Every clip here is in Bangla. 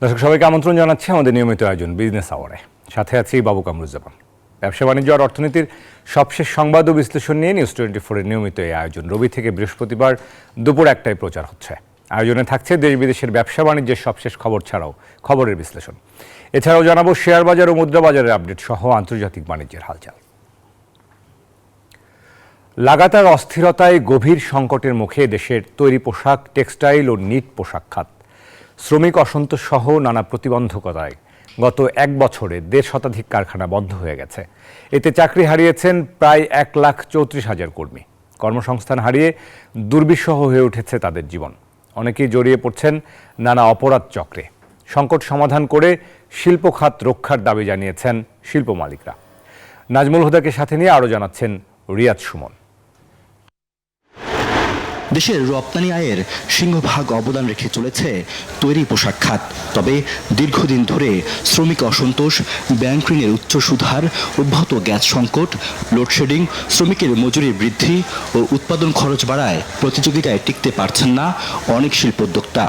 দর্শক সবাইকে আমন্ত্রণ জানাচ্ছি আমাদের নিয়মিত আয়োজন বিজনেস আওয়ারে। সাথে আছি বাবু কামরুজ্জামান। ব্যবসা বাণিজ্য আর অর্থনীতির সবশেষ সংবাদ ও বিশ্লেষণ নিয়ে নিউজ 24-এর নিয়মিত এই আয়োজন রবি থেকে বৃহস্পতিবার দুপুর 1টায় প্রচার হচ্ছে। আয়োজনে থাকছে দেশ বিদেশের ব্যবসা বাণিজ্যের সবশেষ খবর ছাড়াও খবরের বিশ্লেষণ। এছাড়াও জানাবো শেয়ার বাজার ও মুদ্রা বাজারের আপডেট সহ আন্তর্জাতিক বাণিজ্যের হালচাল। লাগাতার অস্থিরতায় গভীর সংকটের মুখে দেশের তৈরি পোশাক, টেক্সটাইল ও নিট পোশাক খাত। শ্রমিক অসন্তোষ সহ নানা প্রতিবন্ধকতায় গত 1 বছরে 1.5 শতাধিক কারখানা বন্ধ হয়ে গেছে। এতে চাকরি হারিয়েছেন প্রায় 1,34,000 কর্মী। কর্মসংস্থান হারিয়ে দুর্বিষহ হয়ে উঠেছে তাদের জীবন। অনেকেই জড়িয়ে পড়ছেন নানা অপরাধ চক্রে। সংকট সমাধান করে শিল্প খাত রক্ষার দাবি জানিয়েছেন শিল্প মালিকরা। নাজমুল হুদাকে সাথে নিয়ে আরও জানাচ্ছেন রিয়াদ সুমন। দেশের রপ্তানি আয়ের সিংহভাগ অবদান রেখে চলেছে তৈরি পোশাক খাত। তবে দীর্ঘদিন ধরে শ্রমিক অসন্তোষ, ব্যাংক ঋণের উচ্চ সুদহার, অব্যাহত গ্যাস সংকট, লোডশেডিং, শ্রমিকের মজুরি বৃদ্ধি ও উৎপাদন খরচ বাড়ায় প্রতিযোগিতায় টিকতে পারছেন না অনেক শিল্পোদ্যোক্তা।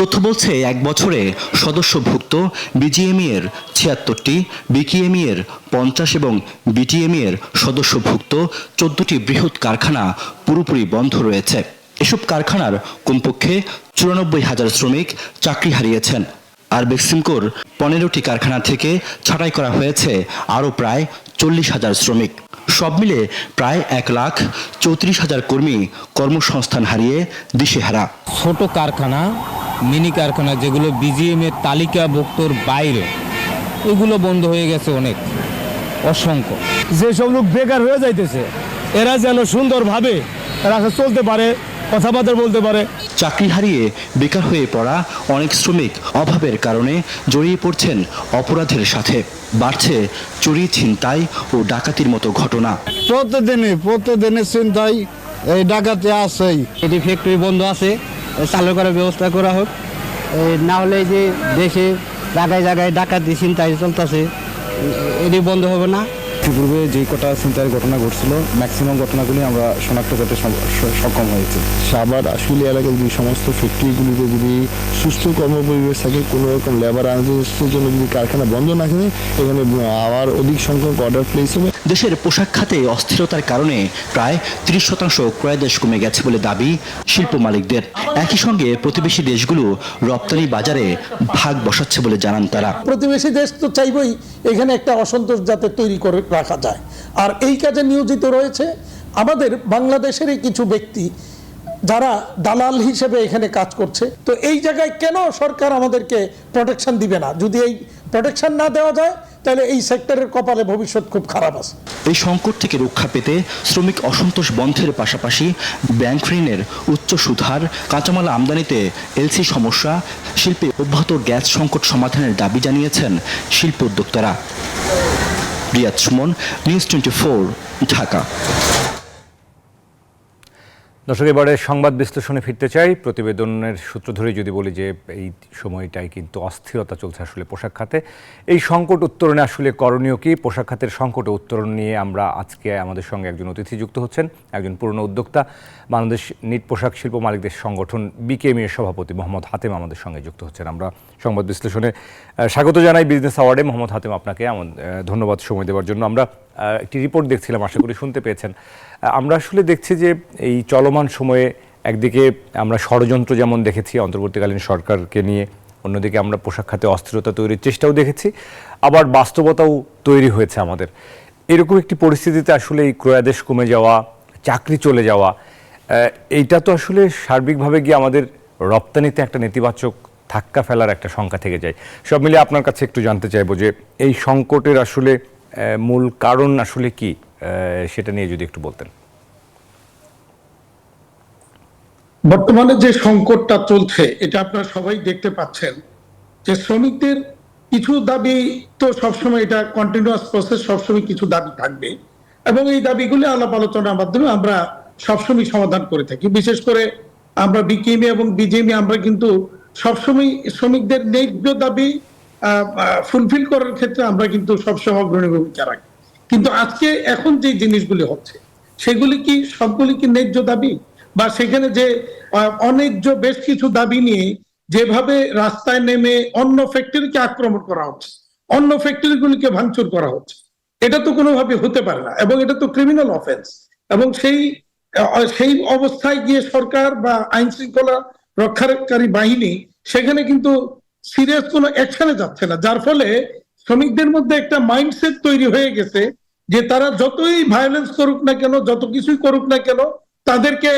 তথ্য বলছে 1 বছরে সদস্যভুক্ত বিজিএমই এর 76টি, বিকিএমই এর 50 এবং বিটিএমই এর সদস্যভুক্ত 14টি বৃহৎ কারখানা পুরোপুরি বন্ধ রয়েছে। এসব কারখানার কমপক্ষে 94,000 শ্রমিক চাকরি হারিয়েছেন। আর বেক্সিমকোর 15টি কারখানা থেকে ছাঁটাই করা হয়েছে আরও প্রায় 40,000 শ্রমিক। সব মিলে প্রায় 1,34,000 কর্মী কর্মসংস্থান হারিয়ে দিশেহারা। ছোট কারখানা, মিনি কারখানা যেগুলো বিজিএম এর তালিকাভুক্তর বাইরে, এগুলো বন্ধ হয়ে গেছে অনেক, অসংখ্য। যেসব লোক বেকার হয়ে যাইতেছে এরা যেন সুন্দরভাবে এরা চলতে পারে, কথাবার্তা বলতে পারে। চাকরি হারিয়ে বেকার হয়ে পড়া অনেক শ্রমিক অভাবের কারণে জড়িয়ে পড়ছেন অপরাধের সাথে। বাড়ছে চুরি, ছিনতাই ও ডাকাতির মতো ঘটনা। প্রতিদিনে ছিনতাই, এই ডাকাতি আছেই। এটি ফ্যাক্টরি বন্ধ আছে, চালু করার ব্যবস্থা করা হোক। না হলে যে দেশে জায়গায় জায়গায় ডাকাতি ছিনতাই চলতেছে, এটি বন্ধ হবে না। পূর্বে যে কটা ছিনতাইয়ের ঘটনা ঘটছিল ম্যাক্সিমাম ঘটনাগুলি আমরা শনাক্ত করতে সক্ষম হয়েছে। সাভার আশুলিয়া এলাকার যে সমস্ত ফ্যাক্টরিগুলিতে যদি সুস্থ কর্মপরিবেশ থাকে, কোনো রকম লেবার আনজের জন্য যদি কারখানা বন্ধ না থাকে, এখানে আবার অধিক সংখ্যক অর্ডার প্লেস হবে। দেশের পোশাক খাতে অস্থিরতার কারণে প্রায় 30% ক্রয়াদেশ কমে গেছে বলে দাবি শিল্প মালিকদের। একই সঙ্গে প্রতিবেশী দেশগুলো রপ্তানি বাজারে ভাগ বসাচ্ছে বলে জানান তারা। প্রতিবেশী দেশ তো চাইবই এখানে একটা অসন্তোষ যাতে তৈরি করে রাখা যায়, আর এই কাজে নিয়োজিত রয়েছে আমাদের বাংলাদেশেরই কিছু ব্যক্তি যারা দালাল হিসেবে এখানে কাজ করছে। তো এই জায়গায় কেন সরকার আমাদেরকে প্রোটেকশন দিবে না? যদি এই প্রোটেকশন না দেওয়া যায় তাহলে এই সেক্টরের কপালে ভবিষ্যৎ খুব খারাপ আছে। এই সংকট থেকে রক্ষা পেতে শ্রমিক অসন্তোষ বন্ধের পাশাপাশি ব্যাংক ঋণের উচ্চ সুদহার, কাঁচামাল আমদানিতে এলসি সমস্যা, শিল্পে অব্যাহত গ্যাস সংকট সমাধানের দাবি জানিয়েছেন শিল্প উদ্যোক্তারা। রিয়াদ সুমন, নিউজ 24, ঢাকা। দর্শক, এবারে সংবাদ বিশ্লেষণে ফিরতে চাই। প্রতিবেদনের সূত্র ধরে যদি বলি যে এই সময়টাই কিন্তু অস্থিরতা চলছে আসলে পোশাক খাতে। এই সংকট উত্তরণে আসলে করণীয় কি? পোশাক খাতের সংকটে উত্তরণ নিয়ে আমরা আজকে আমাদের সঙ্গে একজন অতিথি যুক্ত হচ্ছেন, একজন পুরনো উদ্যোক্তা, বাংলাদেশ নিট পোশাক শিল্প মালিকদের সংগঠন বিকেএমই এর সভাপতি মোহাম্মদ হাতেম আমাদের সঙ্গে যুক্ত হচ্ছেন। আমরা সংবাদ বিশ্লেষণে স্বাগত জানাই বিজনেস আওয়ার্ডে। মোহাম্মদ হাতেম, আপনাকে ধন্যবাদ সময় দেওয়ার জন্য। আমরা একটি রিপোর্ট দেখছিলাম, আশা করি শুনতে পেয়েছেন। আমরা আসলে দেখছি যে এই চলমান সময়ে একদিকে আমরা ষড়যন্ত্র যেমন দেখেছি অন্তর্বর্তীকালীন সরকারকে নিয়ে, অন্যদিকে আমরা পোশাক খাতে অস্থিরতা তৈরির চেষ্টাও দেখেছি, আবার বাস্তবতাও তৈরি হয়েছে আমাদের। এরকম একটি পরিস্থিতিতে আসলে এই ক্রয়াদেশ কমে যাওয়া, চাকরি চলে যাওয়া, এইটা তো আসলে সার্বিকভাবে গিয়ে আমাদের রপ্তানিতে একটা নেতিবাচক ধাক্কা ফেলার একটা শঙ্কা থেকে যায়। সব মিলিয়ে আপনার কাছে একটু জানতে চাইবো যে এই সংকটের আসলে মূল কারণ আসলে কি, সেটা নিয়ে যদি একটু বলতেন। বর্তমানে যে সংকটটা চলছে এটা আপনারা সবাই দেখতে পাচ্ছেন যে শ্রমিকদের কিছু দাবি তো সবসময়, এটা কন্টিনিউয়াস প্রসেস, সবসময় কিছু দাবি থাকবে এবং এই দাবিগুলি আলাপ আলোচনার মাধ্যমে আমরা সবসময় সমাধান করে থাকি। বিশেষ করে আমরা বিকেএমই এবং বিজিএমই আমরা কিন্তু সবসময় শ্রমিকদের ন্যায্য দাবি ফুলফিল করার ক্ষেত্রে আমরা কিন্তু সবসময় অগ্রণী ভূমিকা রাখি। কিন্তু আজকে এখন যে জিনিসগুলি হচ্ছে সেগুলি কি সবগুলি কি ন্যায্য দাবি? বা সেখানে যে অন্যায্য বেশ কিছু দাবি নিয়ে যেভাবে রাস্তায় নেমে অন্য ফ্যাক্টরিকে আক্রমণ করা হচ্ছে, অন্য ফ্যাক্টরিগুলিকে ভাঙচুর করা হচ্ছে, এটা তো কোনোভাবে হতে পারে না এবং এটা তো ক্রিমিনাল অফেন্স। এবং সেই অবস্থায় গিয়ে সরকার বা আইন শৃঙ্খলা রক্ষাকারী বাহিনী সেখানে কিন্তু সিরিয়াস কোনো অ্যাকশনে যাচ্ছে না, যার ফলে শ্রমিকদের মধ্যে একটা মাইন্ডসেট তৈরি হয়ে গেছে যে তারা যতই ভায়োলেন্স করুক না কেন, যত কিছুই করুক না কেন, তাদেরকে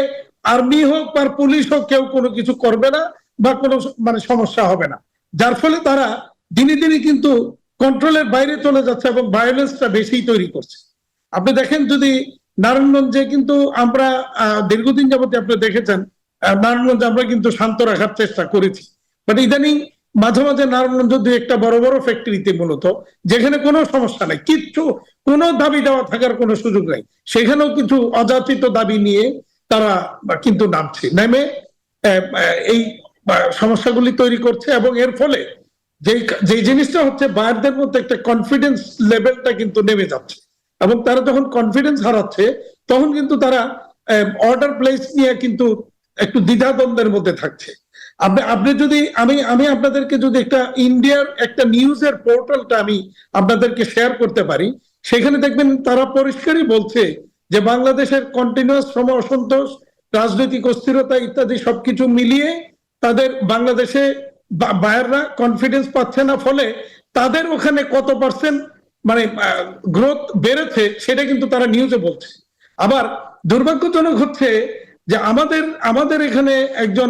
আর্মি হোক বা পুলিশ হোক কেউ কোনো কিছু করবে না বা কোনো সমস্যা হবে না। যার ফলে তারা দিনে দিনে কিন্তু কন্ট্রোলের বাইরে চলে যাচ্ছে এবং ভায়োলেন্সটা বেশি তৈরি করছে। আপনি দেখেন যদি নারায়ণগঞ্জে কিন্তু আমরা দীর্ঘদিন যাবত আপনি দেখেছেন নারায়ণগঞ্জ আমরা কিন্তু শান্ত রাখার চেষ্টা করেছি, বাট ইদানিং মাঝে মাঝে নারায়ণগঞ্জ দুই একটা বড় বড় ফ্যাক্টরিতে মূলত যেখানে কোনো সমস্যা নাই, কিচ্ছু কোনো দাবি দেওয়া থাকার কোনো সুযোগ নাই, সেখানেও কিছু অযাচিত দাবি নিয়ে তারা কিন্তু নেমে এই সমস্যাগুলি তৈরি করছে। এবং এর ফলে যে জিনিসটা হচ্ছে বায়ারদের মধ্যে একটা কনফিডেন্স লেভেলটা কিন্তু নেমে যাচ্ছে এবং তারা যখন কনফিডেন্স হারাচ্ছে তখন কিন্তু তারা অর্ডার প্লেস নিয়ে কিন্তু একটু দ্বিধাদ্বন্দ্বের মধ্যে থাকছে। আপনি যদি আমি আপনাদেরকে যদি একটা ইন্ডিয়ার একটা নিউজের পোর্টালটা আমি আপনাদেরকে শেয়ার করতে পারি, সেখানে দেখবেন তারা পরিষ্কারই বলছে যে বাংলাদেশের কন্টিনিউয়াস শ্রম অসন্তোষ, রাজনৈতিক অস্থিরতা ইত্যাদি সবকিছু মিলিয়ে তাদের বাংলাদেশে বায়াররা কনফিডেন্স পাচ্ছে না, ফলে তাদের ওখানে কত পার্সেন্ট গ্রোথ বেড়েছে সেটা কিন্তু তারা নিউজে বলছে। আবার দুর্ভাগ্যজনক হচ্ছে যে আমাদের এখানে একজন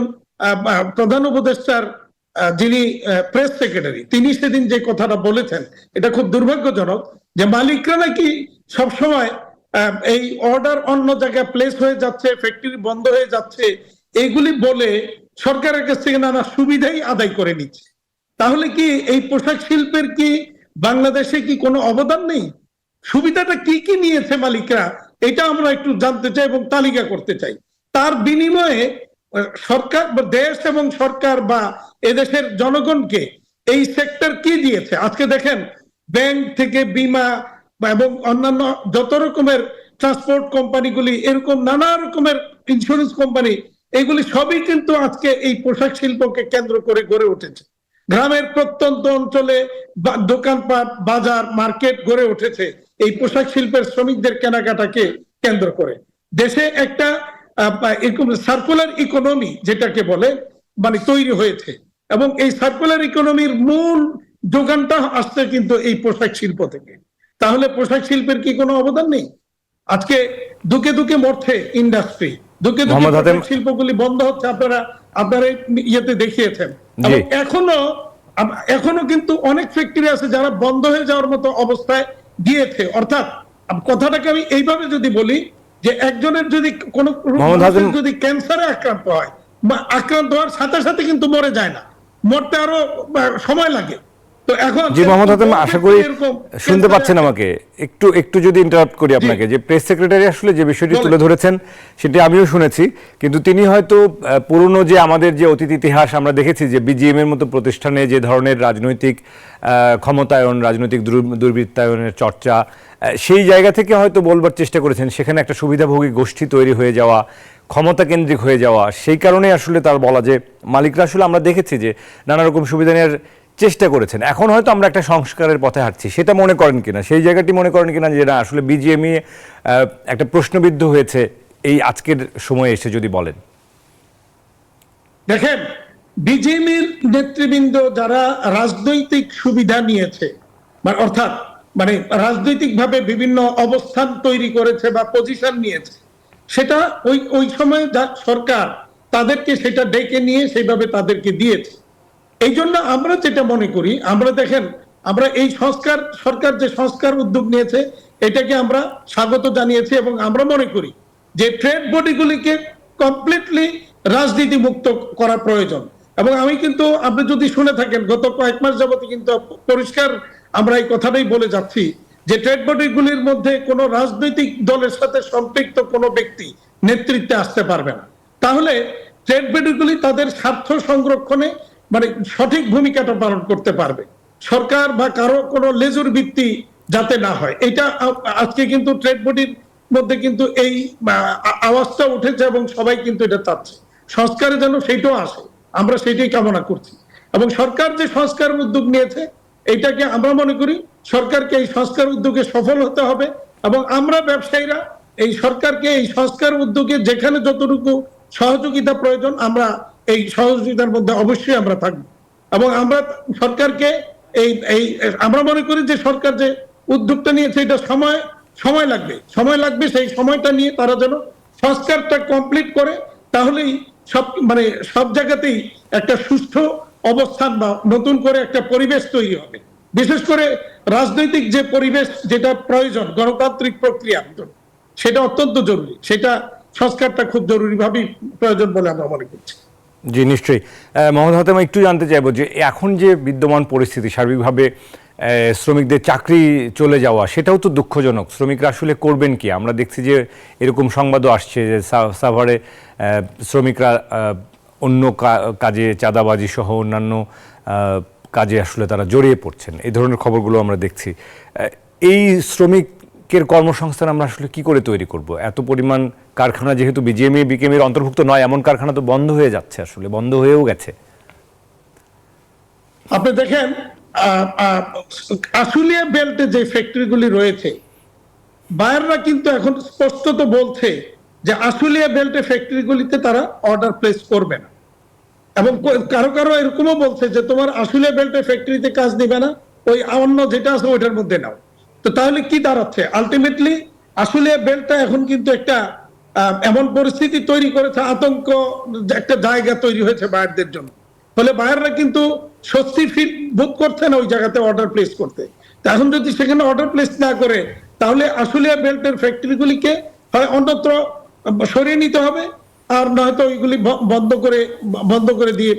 প্রধান উপদেষ্টার যিনি প্রেস সেক্রেটারি, তিনি সেদিন যে কথাটা বলেছেন এটা খুব দুর্ভাগ্যজনক, যে মালিকরা নাকি সবসময় এই অর্ডার অন্য জায়গায় প্লেস হয়ে যাচ্ছে, ফ্যাক্টরি বন্ধ হয়ে যাচ্ছে, এইগুলি বলে সরকারের কাছ থেকে নানা সুবিধাই আদায় করে নিচ্ছে। তাহলে কি এই পোশাক শিল্পের কি বাংলাদেশে কি কোনো অবদান নেই? সুবিধাটা কি কি নিয়েছে মালিকরা, এটা আমরা একটু জানতে চাই এবং তালিকা করতে চাই। তার বিনিময়ে সরকার বা দেশ এবং সরকার বা এদেশের জনগণকে এই সেক্টর কি দিয়েছে? আজকে দেখেন ব্যাংক থেকে বীমা এবং অন্যান্য যত রকমের ট্রান্সপোর্ট কোম্পানিগুলি, এরকম নানা রকমের ইন্স্যুরেন্স কোম্পানি, এগুলি সবই কিন্তু আজকে এই পোশাক শিল্পকে কেন্দ্র করে গড়ে উঠেছে। গ্রামের প্রত্যন্ত অঞ্চলে দোকানপাট, বাজার, মার্কেট গড়ে উঠেছে এই পোশাক শিল্পের শ্রমিকদের কেনাকাটাকে কেন্দ্র করে। দেশে একটা সার্কুলার ইকোনমি যেটাকে বলে তৈরি হয়েছে এবং এই সার্কুলার ইকোনমির মূল যোগানটা আসছে কিন্তু এই পোশাক শিল্প থেকে। তাহলে পোশাক শিল্পের কি কোনো অবদান নেই? আজকে দুকে দুকে মরছে ইন্ডাস্ট্রি, দুকে দুকে শিল্পগুলি বন্ধ হচ্ছে, আপনারা ইয়েতে দেখিয়েছেন। এখনো কিন্তু অনেক ফ্যাক্টরি আছে যারা বন্ধ হয়ে যাওয়ার মতো অবস্থায় গিয়েছে। অর্থাৎ কথাটাকে আমি এইভাবে যদি বলি যে একজনের যদি কোনো যদি ক্যান্সারে আক্রান্ত হওয়ার সাথে সাথে কিন্তু মরে যায় না, মরতে আরো সময় লাগে। তো এখন জি মোহাম্মদ হাতেম, আশা করি শুনতে পাচ্ছেন আমাকে। একটু যদি ইন্টারাপ্ট করি আপনাকে, যে প্রেস সেক্রেটারি আসলে যে বিষয়টি তুলে ধরেছেন সেটি আমিও শুনেছি, কিন্তু তিনি হয়তো পুরনো যে আমাদের যে অতীত ইতিহাস আমরা দেখেছি যে বিজিএম এর মতো প্রতিষ্ঠানে যে ধরনের রাজনৈতিক ক্ষমতায়ন, রাজনৈতিক দুর্বৃত্তায়নের চর্চা, সেই জায়গা থেকে হয়তো বলবার চেষ্টা করেছেন সেখানে একটা সুবিধাভোগী গোষ্ঠী তৈরি হয়ে যাওয়া, ক্ষমতা কেন্দ্রিক হয়ে যাওয়া, সেই কারণে আসলে তার বলা যে মালিকরা আসলে আমরা দেখেছি যে নানা রকম সুবিধা নেওয়ার চেষ্টা করেছেন। এখন হয়তো আমরা একটা সংস্কারের পথে হাঁটছি, সেটা মনে করেন কিনা, সেই জায়গাটি মনে করেন কিনা যে না আসলে বিজিএমই একটা প্রশ্নবিদ্ধ হয়েছে এই আজকের সময়ে এসে, যদি বলেন। দেখেন, বিজেপির নেতৃবৃন্দ যারা রাজনৈতিক সুবিধা নিয়েছে, অর্থাৎ রাজনৈতিক ভাবে বিভিন্ন অবস্থান তৈরি করেছে বা পজিশন নিয়েছে, সেটা ওই সময় সরকার তাদেরকে সেটা ডেকে নিয়ে সেইভাবে তাদেরকে দিয়েছে। এই জন্য আমরা যেটা মনে করি, আমরা এই সরকার যে সংস্কার উদ্যোগ নিয়েছে এটাকে আমরা স্বাগত জানিয়েছি এবং আমরা মনে করি যে ট্রেড বডিগুলিকে কমপ্লিটলি রাজনীতি মুক্ত করা প্রয়োজন। এবং আমি কিন্তু, আপনি যদি শুনে থাকেন, গত কয়েক মাস যাবত কিন্তু পরিষ্কার আমরা এই কথাটাই বলে যাচ্ছি যে ট্রেড বডিগুলির মধ্যে কোনো রাজনৈতিক দলের সাথে সম্পৃক্ত কোনো ব্যক্তি নেতৃত্বে আসতে পারবে না। তাহলে ট্রেড বডিগুলি তাদের স্বার্থ সংরক্ষণে সঠিক ভূমিকাটা পালন করতে পারবে, সরকার বা কারো কোনো লেজুর ভিত্তি যাতে না হয়। এটা আজকে কিন্তু ট্রেড বডির মধ্যে কিন্তু এই আওয়াজটা উঠেছে এবং সবাই কিন্তু এটা চাচ্ছে সংস্কারে যেন সেইটাও আসে, আমরা সেইটাই কামনা করছি। এবং সরকার যে সংস্কার উদ্যোগ নিয়েছে এটাকে আমরা মনে করি সরকারকে এই সংস্কার উদ্যোগে সফল হতে হবে এবং আমরা ব্যবসায়ীরা এই সরকারকে এই সংস্কার উদ্যোগে যেখানে যতটুকু সহযোগিতা প্রয়োজন আমরা এই সহযোগিতার মধ্যে অবশ্যই আমরা থাকবো। এবং আমরা সরকারকে আমরা মনে করি যে সরকার যে উদ্যোগটা নিয়েছে এটা সময় লাগবে, সেই সময়টা নিয়ে তারা যেন সংস্কারটা কমপ্লিট করে, তাহলেই সব জায়গাতেই একটা সুষ্ঠু অবস্থান বা নতুন করে একটা পরিবেশ তৈরি হবে। বিশেষ করে রাজনৈতিক যে পরিবেশ যেটা প্রয়োজন গণতান্ত্রিক প্রক্রিয়া, সেটা অত্যন্ত জরুরি, সেটা সংস্কারটা খুব জরুরিভাবেই প্রয়োজন বলে আমরা মনে করছি। জি নিশ্চয়ই। মোহাম্মদ হাতেম, একটু জানতে চাইবো যে এখন যে বিদ্যমান পরিস্থিতি সার্বিকভাবে শ্রমিকদের চাকরি চলে যাওয়া, সেটাও তো দুঃখজনক। শ্রমিকরা আসলে করবেন কি? আমরা দেখছি যে এরকম সংবাদও আসছে যে সাভারে শ্রমিকরা অন্য কাজে চাঁদাবাজি সহ অন্যান্য কাজে আসলে তারা জড়িয়ে পড়ছেন, এই ধরনের খবরগুলো আমরা দেখছি। এই শ্রমিকের কর্মসংস্থান আমরা আসলে কি করে তৈরি করব? এত পরিমাণ কারখানা যেহেতু বিজিএমইএ বিকেএমইএর অন্তর্ভুক্ত নয়, এমন কারখানা তো বন্ধ হয়ে যাচ্ছে, আসলে বন্ধ হয়েও গেছে। আপনি দেখেন আশুলিয়া বেল্টে যে ফ্যাক্টরিগুলি রয়েছে, বায়াররা কিন্তু এখন স্পষ্টত বলছে যে আশুলিয়া বেল্টে ফ্যাক্টরিগুলিতে তারা অর্ডার প্লেস করবে না। এবং কারো এরকমও বলছে যে তোমার আশুলিয়া বেল্টে ফ্যাক্টরিতে কাজ দিবে না, ওই অন্য যেটা আছে ওইটার মধ্যে নাও। তো তাহলে কি দাঁড়াচ্ছে? আলটিমেটলি আশুলিয়া বেল্টটা এখন কিন্তু একটা এমন পরিস্থিতি তৈরি করেছে, আতঙ্ক একটা জায়গা তৈরি হয়েছে বায়ারদের জন্য। ফলে বায়াররা কিন্তু স্বস্তি ফিল ভোগ করছে না ওই জায়গাতে অর্ডার প্লেস করতে। এখন যদি সেখানে অর্ডার প্লেস না করে, তাহলে আশুলিয়া বেল্টের ফ্যাক্টরিগুলিকে হয় অন্যত্র সরিয়ে নিতে হবে, আর নয়তো ওইগুলি বন্ধ করে দিয়ে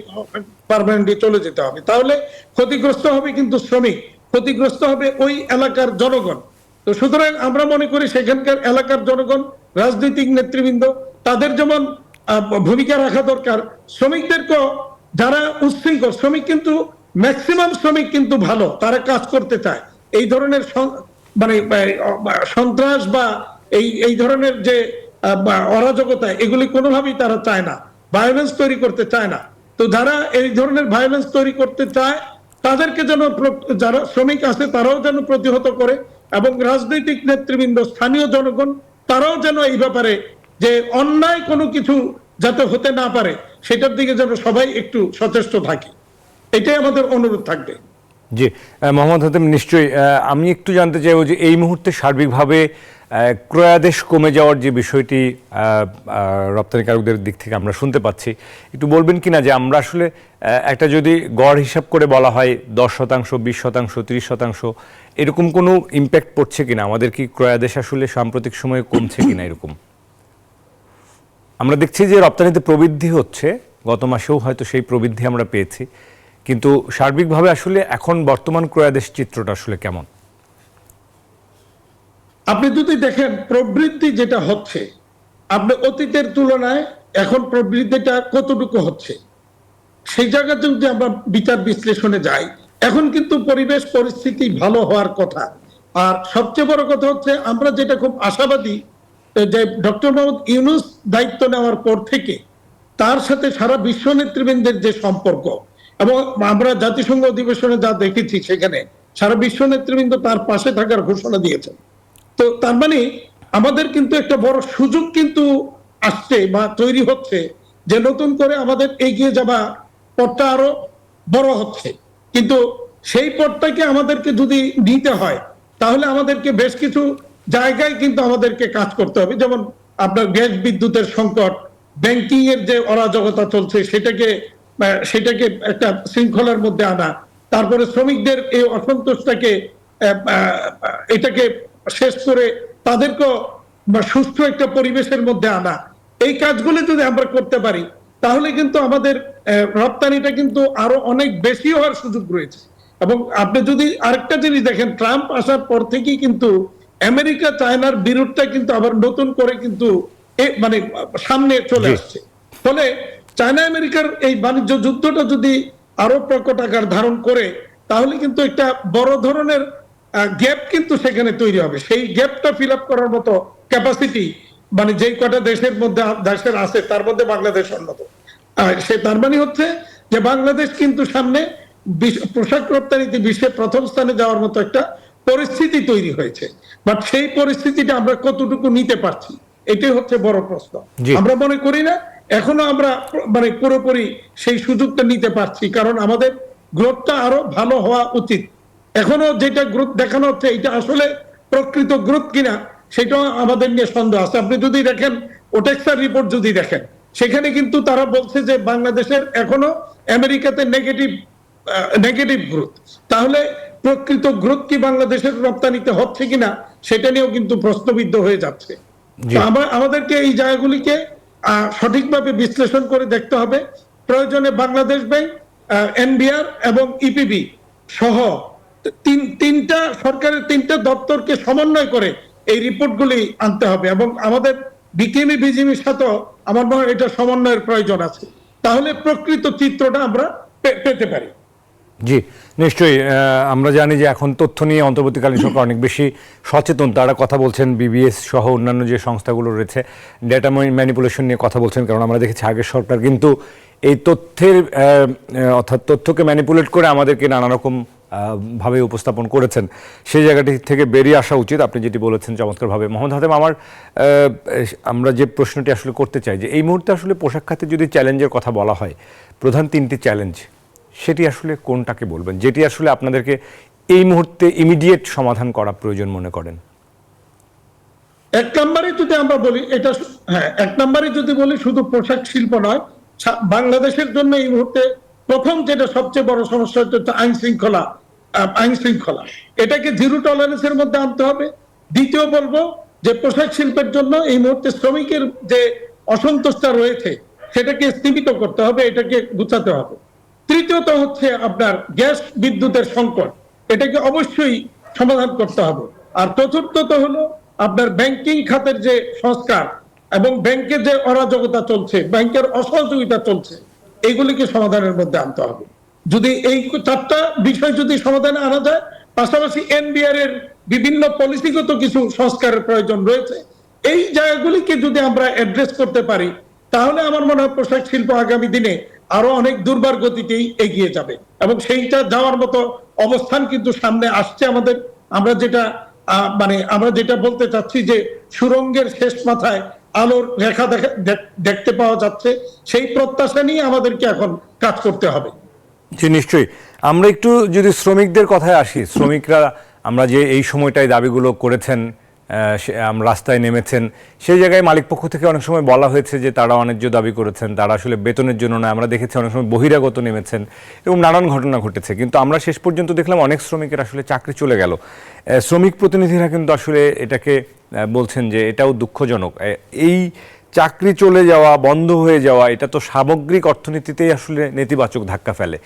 পার্মানেন্টলি চলে যেতে হবে। তাহলে ক্ষতিগ্রস্ত হবে কিন্তু শ্রমিক, ক্ষতিগ্রস্ত হবে ওই এলাকার জনগণ। তো সুতরাং আমরা মনে করি সেখানকার এলাকার জনগণ, রাজনৈতিক নেতৃবৃন্দ, তাদের যেমন ভূমিকা রাখা দরকার। শ্রমিকদেরকেও, যারা উচ্ছৃঙ্খল শ্রমিক, কিন্তু ম্যাক্সিমাম শ্রমিক কিন্তু ভালো, তারা কাজ করতে চায়। এই ধরনের সন্ত্রাস বা এই ধরনের যে অরাজকতা, এগুলি কোনোভাবেই তারা চায় না, ভায়োলেন্স তৈরি করতে চায় না। তো যারা এই ধরনের ভায়োলেন্স তৈরি করতে চায় তাদেরকে যেন, যারা শ্রমিক আছে তারাও যেন প্রতিহত করে, এবং রাজনৈতিক নেতৃবৃন্দ, স্থানীয় জনগণ, তারাও যেন এই ব্যাপারে যে অন্যায় কোনো কিছু যাতে হতে না পারে সেটার দিকে যেন সবাই একটু সচেষ্ট থাকে, এটাই আমাদের অনুরোধ থাকবে। জি মোহাম্মদ হাতেম, নিশ্চয়ই। আমি একটু জানতে চাইব যে এই মুহূর্তে সার্বিকভাবে ক্রয়াদেশ কমে যাওয়ার যে বিষয়টি রপ্তানিকারকদের দিক থেকে আমরা শুনতে পাচ্ছি, একটু বলবেন কিনা যে আমরা আসলে একটা যদি গড় হিসাব করে বলা হয় 10%, 20%, 30%, এরকম কোনো ইম্প্যাক্ট পড়ছে কিনা? আমাদের কি ক্রয়াদেশ আসলে সাম্প্রতিক সময়ে কমছে কিনা? এরকম আমরা দেখছি যে রপ্তানিতে প্রবৃদ্ধি হচ্ছে, গত মাসেও হয়তো সেই প্রবৃদ্ধি আমরা পেয়েছি, কিন্তু সার্বিকভাবে আসলে এখন বর্তমান ক্রয়াদেশ চিত্রটা আসলে কেমন? আপনি যদি দেখেন প্রবৃদ্ধি যেটা হচ্ছে, আপনি অতীতের তুলনায় এখন প্রবৃদ্ধিটা কতটুকু হচ্ছে সেই জায়গাতে যদি আমরা বিচার বিশ্লেষণে যাই, এখন কিন্তু পরিবেশ পরিস্থিতি ভালো হওয়ার কথা। আর সবচেয়ে বড় কথা হচ্ছে, আমরা যেটা খুব আশাবাদী যে ডক্টর মোহাম্মদ ইউনূস দায়িত্ব নেওয়ার পর থেকে তার সাথে সারা বিশ্ব নেতৃবৃন্দের যে সম্পর্ক, এবং আমরা জাতিসংঘ অধিবেশনে যা দেখেছি সেখানে সারা বিশ্ব নেতৃবৃন্দ তার পাশে থাকার ঘোষণা দিয়েছেন। তো তার মানে আমাদের কিন্তু একটা বড় সুযোগ কিন্তু আসছে বা তৈরি হচ্ছে, যে নতুন করে আমাদের এগিয়ে যাওয়া পথটা আরো বড় হচ্ছে। কিন্তু সেই পথটাকে আমাদেরকে যদি নিতে হয়, তাহলে আমাদেরকে বেশ কিছু জায়গায় কিন্তু আমাদেরকে কাজ করতে হবে। যেমন আপনার গ্যাস বিদ্যুতের সংকট, ব্যাংকিং এর যে অরাজকতা চলছে সেটাকে একটা শৃঙ্খলার মধ্যে আনা, তারপরে শ্রমিকদের এই অসন্তোষটাকে এটাকে শেষ করে তাদেরকে সুস্থ একটা পরিবেশের মধ্যে আনা, এই কাজগুলি যদি আমরা করতে পারি তাহলে কিন্তু আমাদের রপ্তানিটা কিন্তু আরো অনেক বেশি হওয়ার সুযোগ রয়েছে। এবং আপনি যদি আরেকটা জিনিস দেখেন, ট্রাম্প আসার পর থেকেই কিন্তু আমেরিকা চায়নার বিরোধটা কিন্তু আবার নতুন করে কিন্তু সামনে চলে আসছে। ফলে চায়না আমেরিকার এই বাণিজ্য যুদ্ধটা যদি আরো প্রকট আকার ধারণ করে, তাহলে কিন্তু একটা বড় ধরনের গ্যাপ কিন্তু সেখানে তৈরি হবে। সেই গ্যাপটা ফিল আপ করার মতো ক্যাপাসিটি মানে যেই কটা দেশের মধ্যে দেশের আছে তার মধ্যে বাংলাদেশ অন্যতম। সে তার মানে হচ্ছে যে বাংলাদেশ কিন্তু সামনে পোশাক রপ্তানিতে বিশ্বে প্রথম স্থানে যাওয়ার মতো একটা পরিস্থিতি তৈরি হয়েছে, বাট সেই পরিস্থিতিটা আমরা কতটুকু নিতে পারছি এটাই হচ্ছে বড় প্রশ্ন। আমরা মনে করি না এখনো আমরা মানে পুরোপুরি সেই সুযোগটা নিতে পারছি, কারণ আমাদের গ্রোথটা আরো ভালো হওয়া উচিত। এখনো যেটা গ্রোথ দেখানো হচ্ছে এটা আসলে প্রকৃত গ্রোথ কিনা সেটাও আমাদের নিয়ে সন্দেহ আছে। আপনি যদি দেখেন ওটেক্সার রিপোর্ট যদি দেখেন, সেখানে কিন্তু তারা বলছে যে বাংলাদেশের এখনো আমেরিকাতে নেগেটিভ গ্রোথ। তাহলে প্রকৃত গ্রোথ কি বাংলাদেশের রপ্তানিতে হচ্ছে কিনা সেটা নিয়েও কিন্তু প্রশ্নবিদ্ধ হয়ে যাচ্ছে। আমাদেরকে এই জায়গাগুলিকে সঠিকভাবে বিশ্লেষণ করে দেখতে হবে। প্রয়োজনে বাংলাদেশ ব্যাংক, এনবিআর এবং ইপিবি সহ তিনটা সরকারের তিনটা দপ্তরকে সমন্বয় করে এই রিপোর্টগুলি আনতে হবে, এবং আমাদের বিকেএমই বিজিএমইর সাথেও আমার মনে হয় এটা সমন্বয়ের প্রয়োজন আছে, তাহলে প্রকৃত চিত্রটা আমরা পেতে পারি। জি নিশ্চয়ই। আমরা জানি যে এখন তথ্য নিয়ে অন্তর্বর্তীকালীন সরকার অনেক বেশি সচেতন। তারা কথা বলছেন বিবিএস সহ অন্যান্য যে সংস্থাগুলো রয়েছে ডেটা ম্যানিপুলেশন নিয়ে কথা বলছেন, কারণ আমরা দেখেছি আগের সরকার কিন্তু এই তথ্যের অর্থাৎ তথ্যকে ম্যানিপুলেট করে আমাদেরকে নানা রকম ভাবে উপস্থাপন করেছেন। সেই জায়গাটি থেকে বেরিয়ে আসা উচিত, আপনি যেটি বলেছেন চমৎকারভাবে। মোহাম্মদ হাতেম, আমরা যে প্রশ্নটি আসলে করতে চাই যে এই মুহূর্তে আসলে পোশাক খাতে যদি চ্যালেঞ্জের কথা বলা হয়, প্রধান তিনটি চ্যালেঞ্জ, সেটি আসলে কোনটাকে বলবেন যেটি আসলে আপনাদেরকে এই মুহূর্তে ইমিডিয়েট সমাধান করা প্রয়োজন মনে করেন? এক নম্বরে যদি আমরা বলি এটা, হ্যাঁ, এক নম্বরে যদি বলি শুধু পোশাক শিল্প নয়, বাংলাদেশের জন্য এই মুহূর্তে প্রথম যেটা সবচেয়ে বড় সমস্যা হচ্ছে আইন শৃঙ্খলা। এটাকে জিরো টলারেন্সের মধ্যে আনতে হবে। দ্বিতীয় বলবো যে পোশাক শিল্পের জন্য এই মুহূর্তে শ্রমিকের যে অসন্তোষটা রয়েছে সেটাকে স্থিমিত করতে হবে, এটাকে গুছাতে হবে। তৃতীয়ত হচ্ছে আপনার গ্যাস বিদ্যুতের সংকট, এটাকে অবশ্যই সমাধান করতে হবে। আর চতুর্থত হলো আপনার ব্যাংকিং খাতের যে সংস্কার এবং ব্যাংকের যে অরাজকতা চলছে, ব্যাংকের অসহযোগিতা চলছে, এইগুলিকে সমাধানের মধ্যে আনতে হবে। যদি এই চারটা বিষয় যদি সমাধানে আনা যায়, পাশাপাশি এনবিআর এর বিভিন্ন পলিসিগত কিছু সংস্কারের প্রয়োজন রয়েছে, এই জায়গাগুলিকে যদি আমরা অ্যাড্রেস করতে পারি, তাহলে আমার মনে হয় পোশাক শিল্প আগামী দিনে আরো অনেক দুর্বার গতিতেই এগিয়ে যাবে, এবং সেইটা যাওয়ার মতো অবস্থান কিন্তু সামনে আসছে আমাদের। আমরা যেটা বলতে চাচ্ছি যে সুরঙ্গের শেষ মাথায় আলোর রেখা দেখতে পাওয়া যাচ্ছে, সেই প্রত্যাশা নিয়ে আমাদেরকে এখন কাজ করতে হবে। জি নিশ্চয়ই। আমরা একটু যদি শ্রমিকদের কথায় আসি, শ্রমিকরা আমরা যে এই সময়টায় দাবিগুলো করেছেন, রাস্তায় নেমেছেন, সেই জায়গায় মালিকপক্ষ থেকে অনেক সময় বলা হয়েছে যে তারা অন্যায্য দাবি করেছেন, তারা আসলে বেতনের জন্য নয়। আমরা দেখেছি অনেক সময় বহিরাগত নেমেছেন এবং নানান ঘটনা ঘটেছে, কিন্তু আমরা শেষ পর্যন্ত দেখলাম অনেক শ্রমিকের আসলে চাকরি চলে গেল। শ্রমিক প্রতিনিধিরা কিন্তু আসলে এটাকে বলছেন যে এটাও দুঃখজনক। এই চাকরি চলে যাওয়া, বন্ধ হয়ে যাওয়া, এটা তো সামগ্রিক অর্থনীতিতেই আসলে নেতিবাচক ধাক্কা ফেলে।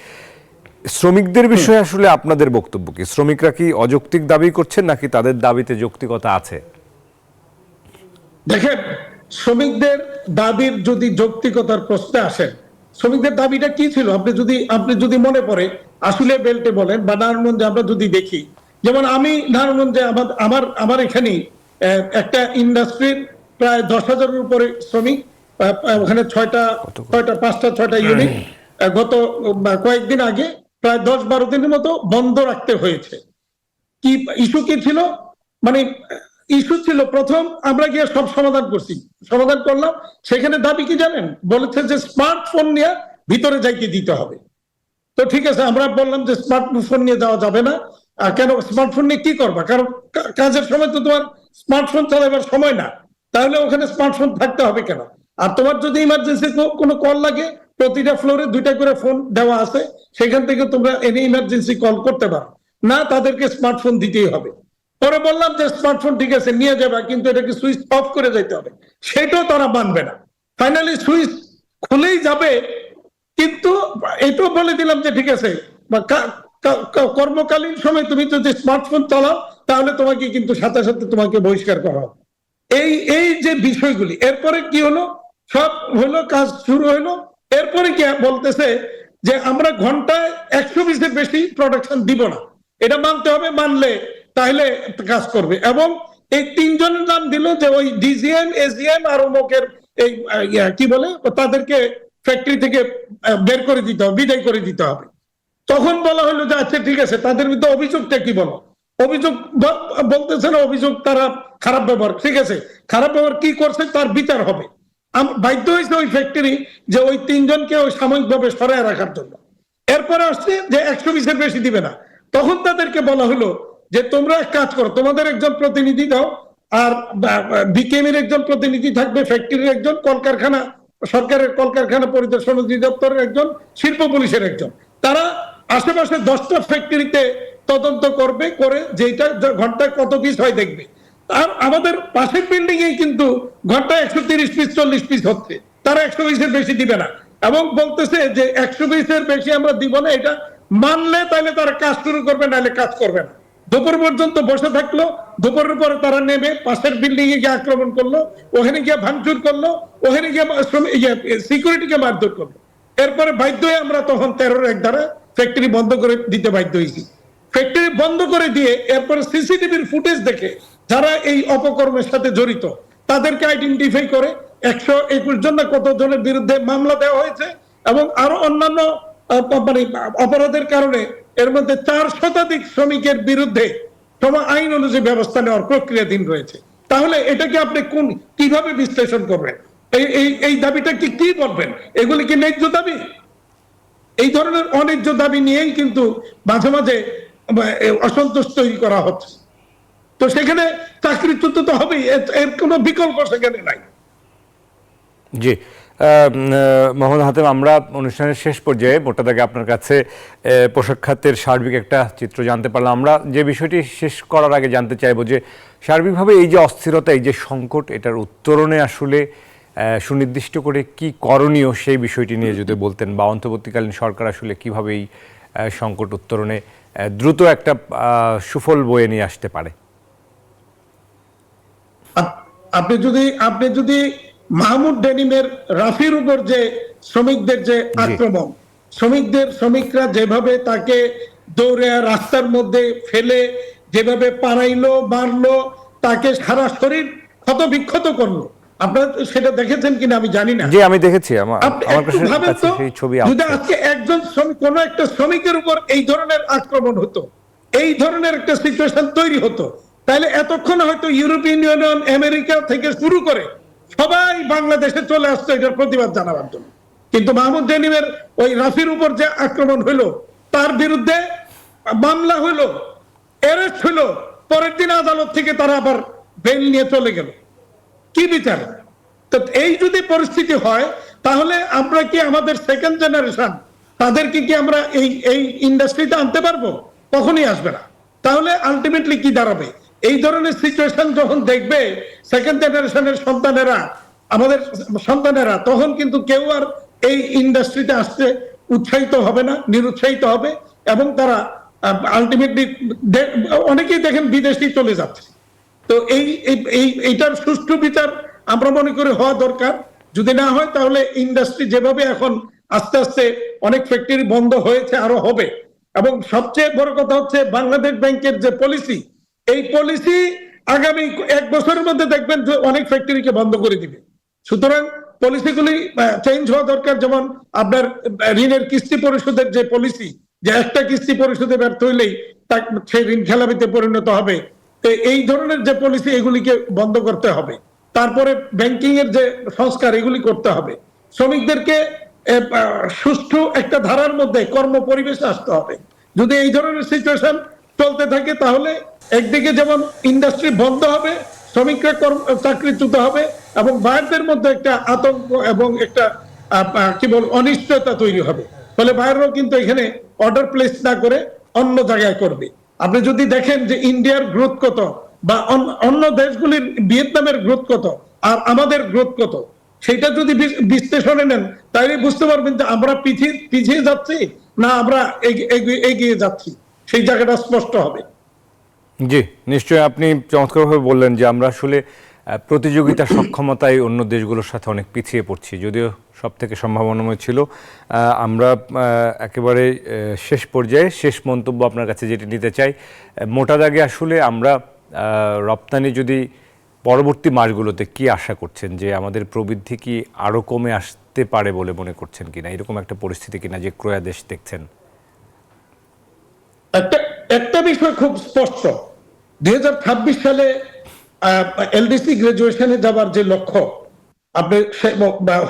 শ্রমিকদের বিষয়ে আসলে আপনাদের বক্তব্য কি? শ্রমিকরা কি অযৌক্তিক দাবি করছেন নাকি তাদের দাবিতে যৌক্তিকতা আছে? দেখেন, শ্রমিকদের দাবির যদি যৌক্তিকতার প্রশ্নে আসেন, শ্রমিকদের দাবিটা কি ছিল আপনি যদি মনে পড়ে আসলে বেল্টে বলেন বা নারায়ণগঞ্জে আমরা যদি দেখি, যেমন আমি নারায়ণগঞ্জে আমার এখানে একটা ইন্ডাস্ট্রির প্রায় 10,000-এর উপরে শ্রমিক, ওখানে 5-6টা ইউনিট গত কয়েকদিন আগে প্রায় 10-12 দিনের মতো বন্ধ রাখতে হয়েছে। কি ইস্যু কি ছিল? মানে ইস্যু ছিল, প্রথম আমরা গিয়ে সব সমাধান করলাম। সেখানে দাবি কি জানেন? বলেছে যে স্মার্টফোন নিয়ে ভিতরে যাইতে দিতে হবে। তো ঠিক আছে, আমরা বললাম যে স্মার্টফোন নিয়ে যাওয়া যাবে না। কেন? স্মার্টফোন নিয়ে কি করবা? কারণ কাজের সময় তো তোমার স্মার্টফোন চালাবার সময় না, তাহলে ওখানে স্মার্টফোন থাকতে হবে কেন? আর তোমার যদি ইমার্জেন্সি কোনো কল লাগে, প্রতিটা ফ্লোরে 2টা করে ফোন দেওয়া আছে, সেখান থেকে তোমরা এনি ইমার্জেন্সি কল করতে পারো না, তাদেরকে স্মার্টফোন দিতেই হবে। পরে বললাম যে স্মার্টফোন ঠিক আছে নিয়ে যাবা, কিন্তু এটাকে সুইচ অফ করে যেতে হবে। সেটাও তারা মানবে না। ফাইনালি সুইচ খুলেই যাবে, কিন্তু এটাও বলে দিলাম যে ঠিক আছে কর্মকালীন সময় তুমি যদি স্মার্টফোন চালাও তাহলে তোমাকে কিন্তু সাথে সাথে তোমাকে বহিষ্কার করা হবে। এই যে বিষয়গুলি, এরপরে কি হলো? সব হলো, কাজ শুরু হলো। এরপরে কি বলতেছে যে আমরা ঘন্টায় 120-এর বেশি প্রোডাকশন দিব না। এটা মানতে হবে, মানলে তাহলে কাজ করবে। এবং এই তিনজনের নাম দিল যে ওই ডিজিএম, এজিএম আর অমুকের এই কি বলে তাদেরকে ফ্যাক্টরি থেকে বের করে দিতে হবে, বিদায় করে দিতে হবে। তখন বলা হলো যে আচ্ছা ঠিক আছে, তাদের বিরুদ্ধে অভিযোগটা কি বলো। অভিযোগ বলতেছে না, অভিযোগ তারা খারাপ ব্যবহার, ঠিক আছে, খারাপ ব্যবহার কি করছে তার বিচার হবে। বাধ্য হয়েছে ওই ফ্যাক্টরি যে ওই তিনজনকে ওই সাময়িকভাবে সরায় রাখার জন্য। এরপরে আসছে যে 120-এর বেশি দিবে না। তখন তাদেরকে বলা হলো যে তোমরা এক কাজ করো, তোমাদের একজন প্রতিনিধি দাও, আর বিকেএমের একজন প্রতিনিধি থাকবে, ফ্যাক্টরির একজন, কলকারখানা, সরকারের কলকারখানা পরিদর্শন অধিদপ্তরের একজন, শিল্প পুলিশের একজন। তারা আশেপাশে 10টা ফ্যাক্টরিতে তদন্ত করবে, করে যেটা ঘন্টায় কত পিস হয় দেখবে। আর আমাদের পাশের বিল্ডিং এ কিন্তু ঘন্টায় 130 পিস 40 পিস হচ্ছে, তারা 120-এর বেশি দিবে না। এবং বলতেছে যে 120-এর বেশি আমরা দিব না, এটা মানলে তাহলে তারা কাজ শুরু করবে, নাহলে কাজ করবে না। দুপুর পর্যন্ত বসে থাকলো, দুপুরের পরে তারা নেমে পাশের বিল্ডিং এ গিয়ে আক্রমণ করলো, ওখানে গিয়ে ভাঙচুর করলো, ওখানে গিয়ে সিকিউরিটিকে মারধর করলো। এরপরে বাধ্য হয়ে আমরা তখন 13-1 ধারা ফ্যাক্টরি বন্ধ করে দিতে বাধ্য হয়েছি। ফ্যাক্টরি বন্ধ করে দিয়ে এরপরে সিসিটিভির ফুটেজ দেখে যারা এই অপকর্মের সাথে জড়িত তাদেরকে আইডেন্টিফাই করে 121 জন না কত জনের বিরুদ্ধে মামলা দেওয়া হয়েছে। এবং আরো অন্যান্য মানে অপরাধের কারণে এর মধ্যে 4 শতাধিক শ্রমিকের বিরুদ্ধে আইন অনুযায়ী ব্যবস্থা নেওয়ার প্রক্রিয়াধীন রয়েছে। তাহলে এটাকে আপনি কিভাবে বিশ্লেষণ করবেন? এই দাবিটা কি বলবেন? এগুলি কি ন্যায্য দাবি? এই ধরনের অন্যায্য দাবি নিয়েই কিন্তু মাঝে মাঝে অসন্তোষ তৈরি করা হচ্ছে। তো সেখানে চাকরিচ্যুত তো হবেই, এর কোনো বিকল্প সেখানে নাই। জি, মোহাম্মদ হাতেম, আমরা অনুষ্ঠানের শেষ পর্যায়ে মোটা দাগে আপনার কাছে পোশাক খাতের সার্বিক একটা চিত্র জানতে পারলাম। আমরা যে বিষয়টি শেষ করার আগে জানতে চাইবো যে সার্বিকভাবে এই যে অস্থিরতা, এই যে সংকট, এটার উত্তরণে আসলে সুনির্দিষ্ট করে কি করণীয় সেই বিষয়টি নিয়ে যদি বলতেন, বা অন্তর্বর্তীকালীন সরকার আসলে কিভাবে এই সংকট উত্তরণে দ্রুত একটা সুফল বয়ে নিয়ে আসতে পারে। আপনি যদি মাহমুদ ডেনিমের রাফির উপর যে শ্রমিকদের যে আক্রমণ, শ্রমিকরা যেভাবে তাকে দৌড়ে রাস্তার মধ্যে ফেলে যেভাবে পাড়াইলো, মারলো, তাকে সারা শরীর ক্ষত বিক্ষত করলো, আপনারা সেটা দেখেছেন কিনা আমি জানি না। জি, আমি দেখেছি, আমার কাছে সেই ছবি আছে। যদি আজকে একজন শ্রমিক, কোন একটা শ্রমিকের উপর এই ধরনের আক্রমণ হতো, এই ধরনের একটা সিচুয়েশন তৈরি হতো, তাহলে এতক্ষণ হয়তো ইউরোপিয়ান ইউনিয়ন, আমেরিকা থেকে শুরু করে সবাই বাংলাদেশে চলে আসতো এটার প্রতিবাদ জানাবার জন্য। কিন্তু মাহমুদ ডেনিমের ওই রাফির উপর যে আক্রমণ হলো, তার বিরুদ্ধে মামলা হলো, অ্যারেস্ট হলো, পরের দিন আদালত থেকে তারা আবার বেল নিয়ে চলে গেল। কি বিচার? তো এই যদি পরিস্থিতি হয়, তাহলে আমরা কি আমাদের সেকেন্ড জেনারেশন তাদেরকে কি আমরা এই ইন্ডাস্ট্রিতে আনতে পারবো? কখনই আসবে না। তাহলে আলটিমেটলি কি দাঁড়াবে? এই ধরনের সিচুয়েশন যখন দেখবে সেকেন্ড জেনারেশনের সন্তানেরা, আমাদের সন্তানেরা, তখন কিন্তু কেউ আর এই ইন্ডাস্ট্রিতে আসতে উৎসাহিত হবে না, নিরুৎসাহিত হবে। এবং তারা আলটিমেটলি অনেকেই দেখেন বিদেশে চলে যাচ্ছে। তো এইটার সুষ্ঠু বিচার আমরা মনে করি হওয়া দরকার। যদি না হয় তাহলে ইন্ডাস্ট্রি যেভাবে এখন আস্তে আস্তে অনেক ফ্যাক্টরি বন্ধ হয়েছে, আরো হবে। এবং সবচেয়ে বড় কথা হচ্ছে বাংলাদেশ ব্যাংকের যে পলিসি, এই পলিসি আগামী 1 বছরের মধ্যে দেখবেন যে অনেক ফ্যাক্টরিকে বন্ধ করে দিবে। সুতরাং পলিসিগুলি চেঞ্জ হওয়া দরকার। যেমন আপনার ঋণের কিস্তি পরিশোধের যে পলিসি, যে একটা কিস্তি পরিশোধে ব্যর্থ হইলেই সেই ঋণ খেলাপিতে পরিণত হবে, এই ধরনের যে পলিসি, এগুলিকে বন্ধ করতে হবে। তারপরে ব্যাংকিং এর যে সংস্কার, এগুলি করতে হবে। শ্রমিকদেরকে সুষ্ঠু একটা ধারার মধ্যে কর্ম পরিবেশে আসতে হবে। যদি এই ধরনের সিচুয়েশন চলতে থাকে, তাহলে একদিকে যেমন ইন্ডাস্ট্রি বন্ধ হবে, শ্রমিকরা চাকরিচ্যুত হবে, এবং বাইরের মধ্যে একটা আতঙ্ক এবং একটা অনিশ্চয়তা তৈরি হবে। ফলে বাইরেও কিন্তু এখানে অর্ডার প্লেস না করে অন্য জায়গায় করবে। আপনি যদি দেখেন যে ইন্ডিয়ার গ্রোথ কত, বা অন্য দেশগুলির, ভিয়েতনামের গ্রোথ কত আর আমাদের গ্রোথ কত, সেটা যদি বিশ্লেষণে নেন, তাহলে বুঝতে পারবেন যে আমরা পিছিয়ে যাচ্ছি না আমরা এগিয়ে যাচ্ছি, সেই জায়গাটা স্পষ্ট হবে। জি, নিশ্চয়ই আপনি চমৎকারভাবে বললেন যে আমরা আসলে প্রতিযোগিতা সক্ষমতায় অন্য দেশগুলোর সাথে অনেক পিছিয়ে পড়ছি। যদিও সব থেকে সম্ভাবনাময় ছিল। আমরা একেবারে শেষ পর্যায়ে শেষ মন্তব্য আপনার কাছে যেটি নিতে চাই, মোটা দাগে আসলে আমরা রপ্তানি যদি পরবর্তী মাসগুলোতে কি আশা করছেন, যে আমাদের প্রবৃদ্ধি কি আরও কমে আসতে পারে বলে মনে করছেন কিনা, এরকম একটা পরিস্থিতি কিনা যে ক্রয়াদেশ দেখছেন? একটা বিষয় খুব স্পষ্ট, 2026 সালে এলডিসি গ্রাজুয়েশনে যাবার যে লক্ষ্য, আপনি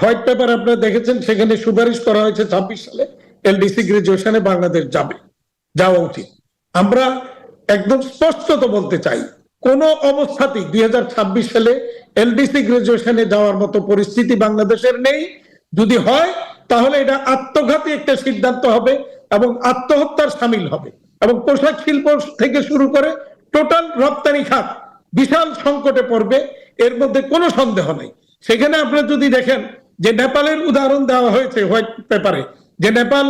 হোয়াইট পেপার আপনারা দেখেছেন, সেখানে সুপারিশ করা হয়েছে 26 সালে এলডিসি গ্রাজুয়েশনে বাংলাদেশ যাওয়া উচিত। আমরা একদম স্পষ্টত বলতে চাই, কোন অবস্থাতেই 2026 সালে এলডিসি গ্রাজুয়েশনে যাওয়ার মতো পরিস্থিতি বাংলাদেশের নেই। যদি হয় তাহলে এটা আত্মঘাতী একটা সিদ্ধান্ত হবে এবং আত্মহত্যার সামিল হবে, এবং পোশাক শিল্প থেকে শুরু করে টোটাল রপ্তানি খাত বিশাল সংকটে পড়বে, এর মধ্যে কোনো সন্দেহ নেই। সেখানে আপনারা যদি দেখেন যে নেপালের উদাহরণ দেওয়া হয়েছে হোয়াইট পেপারে, যে নেপাল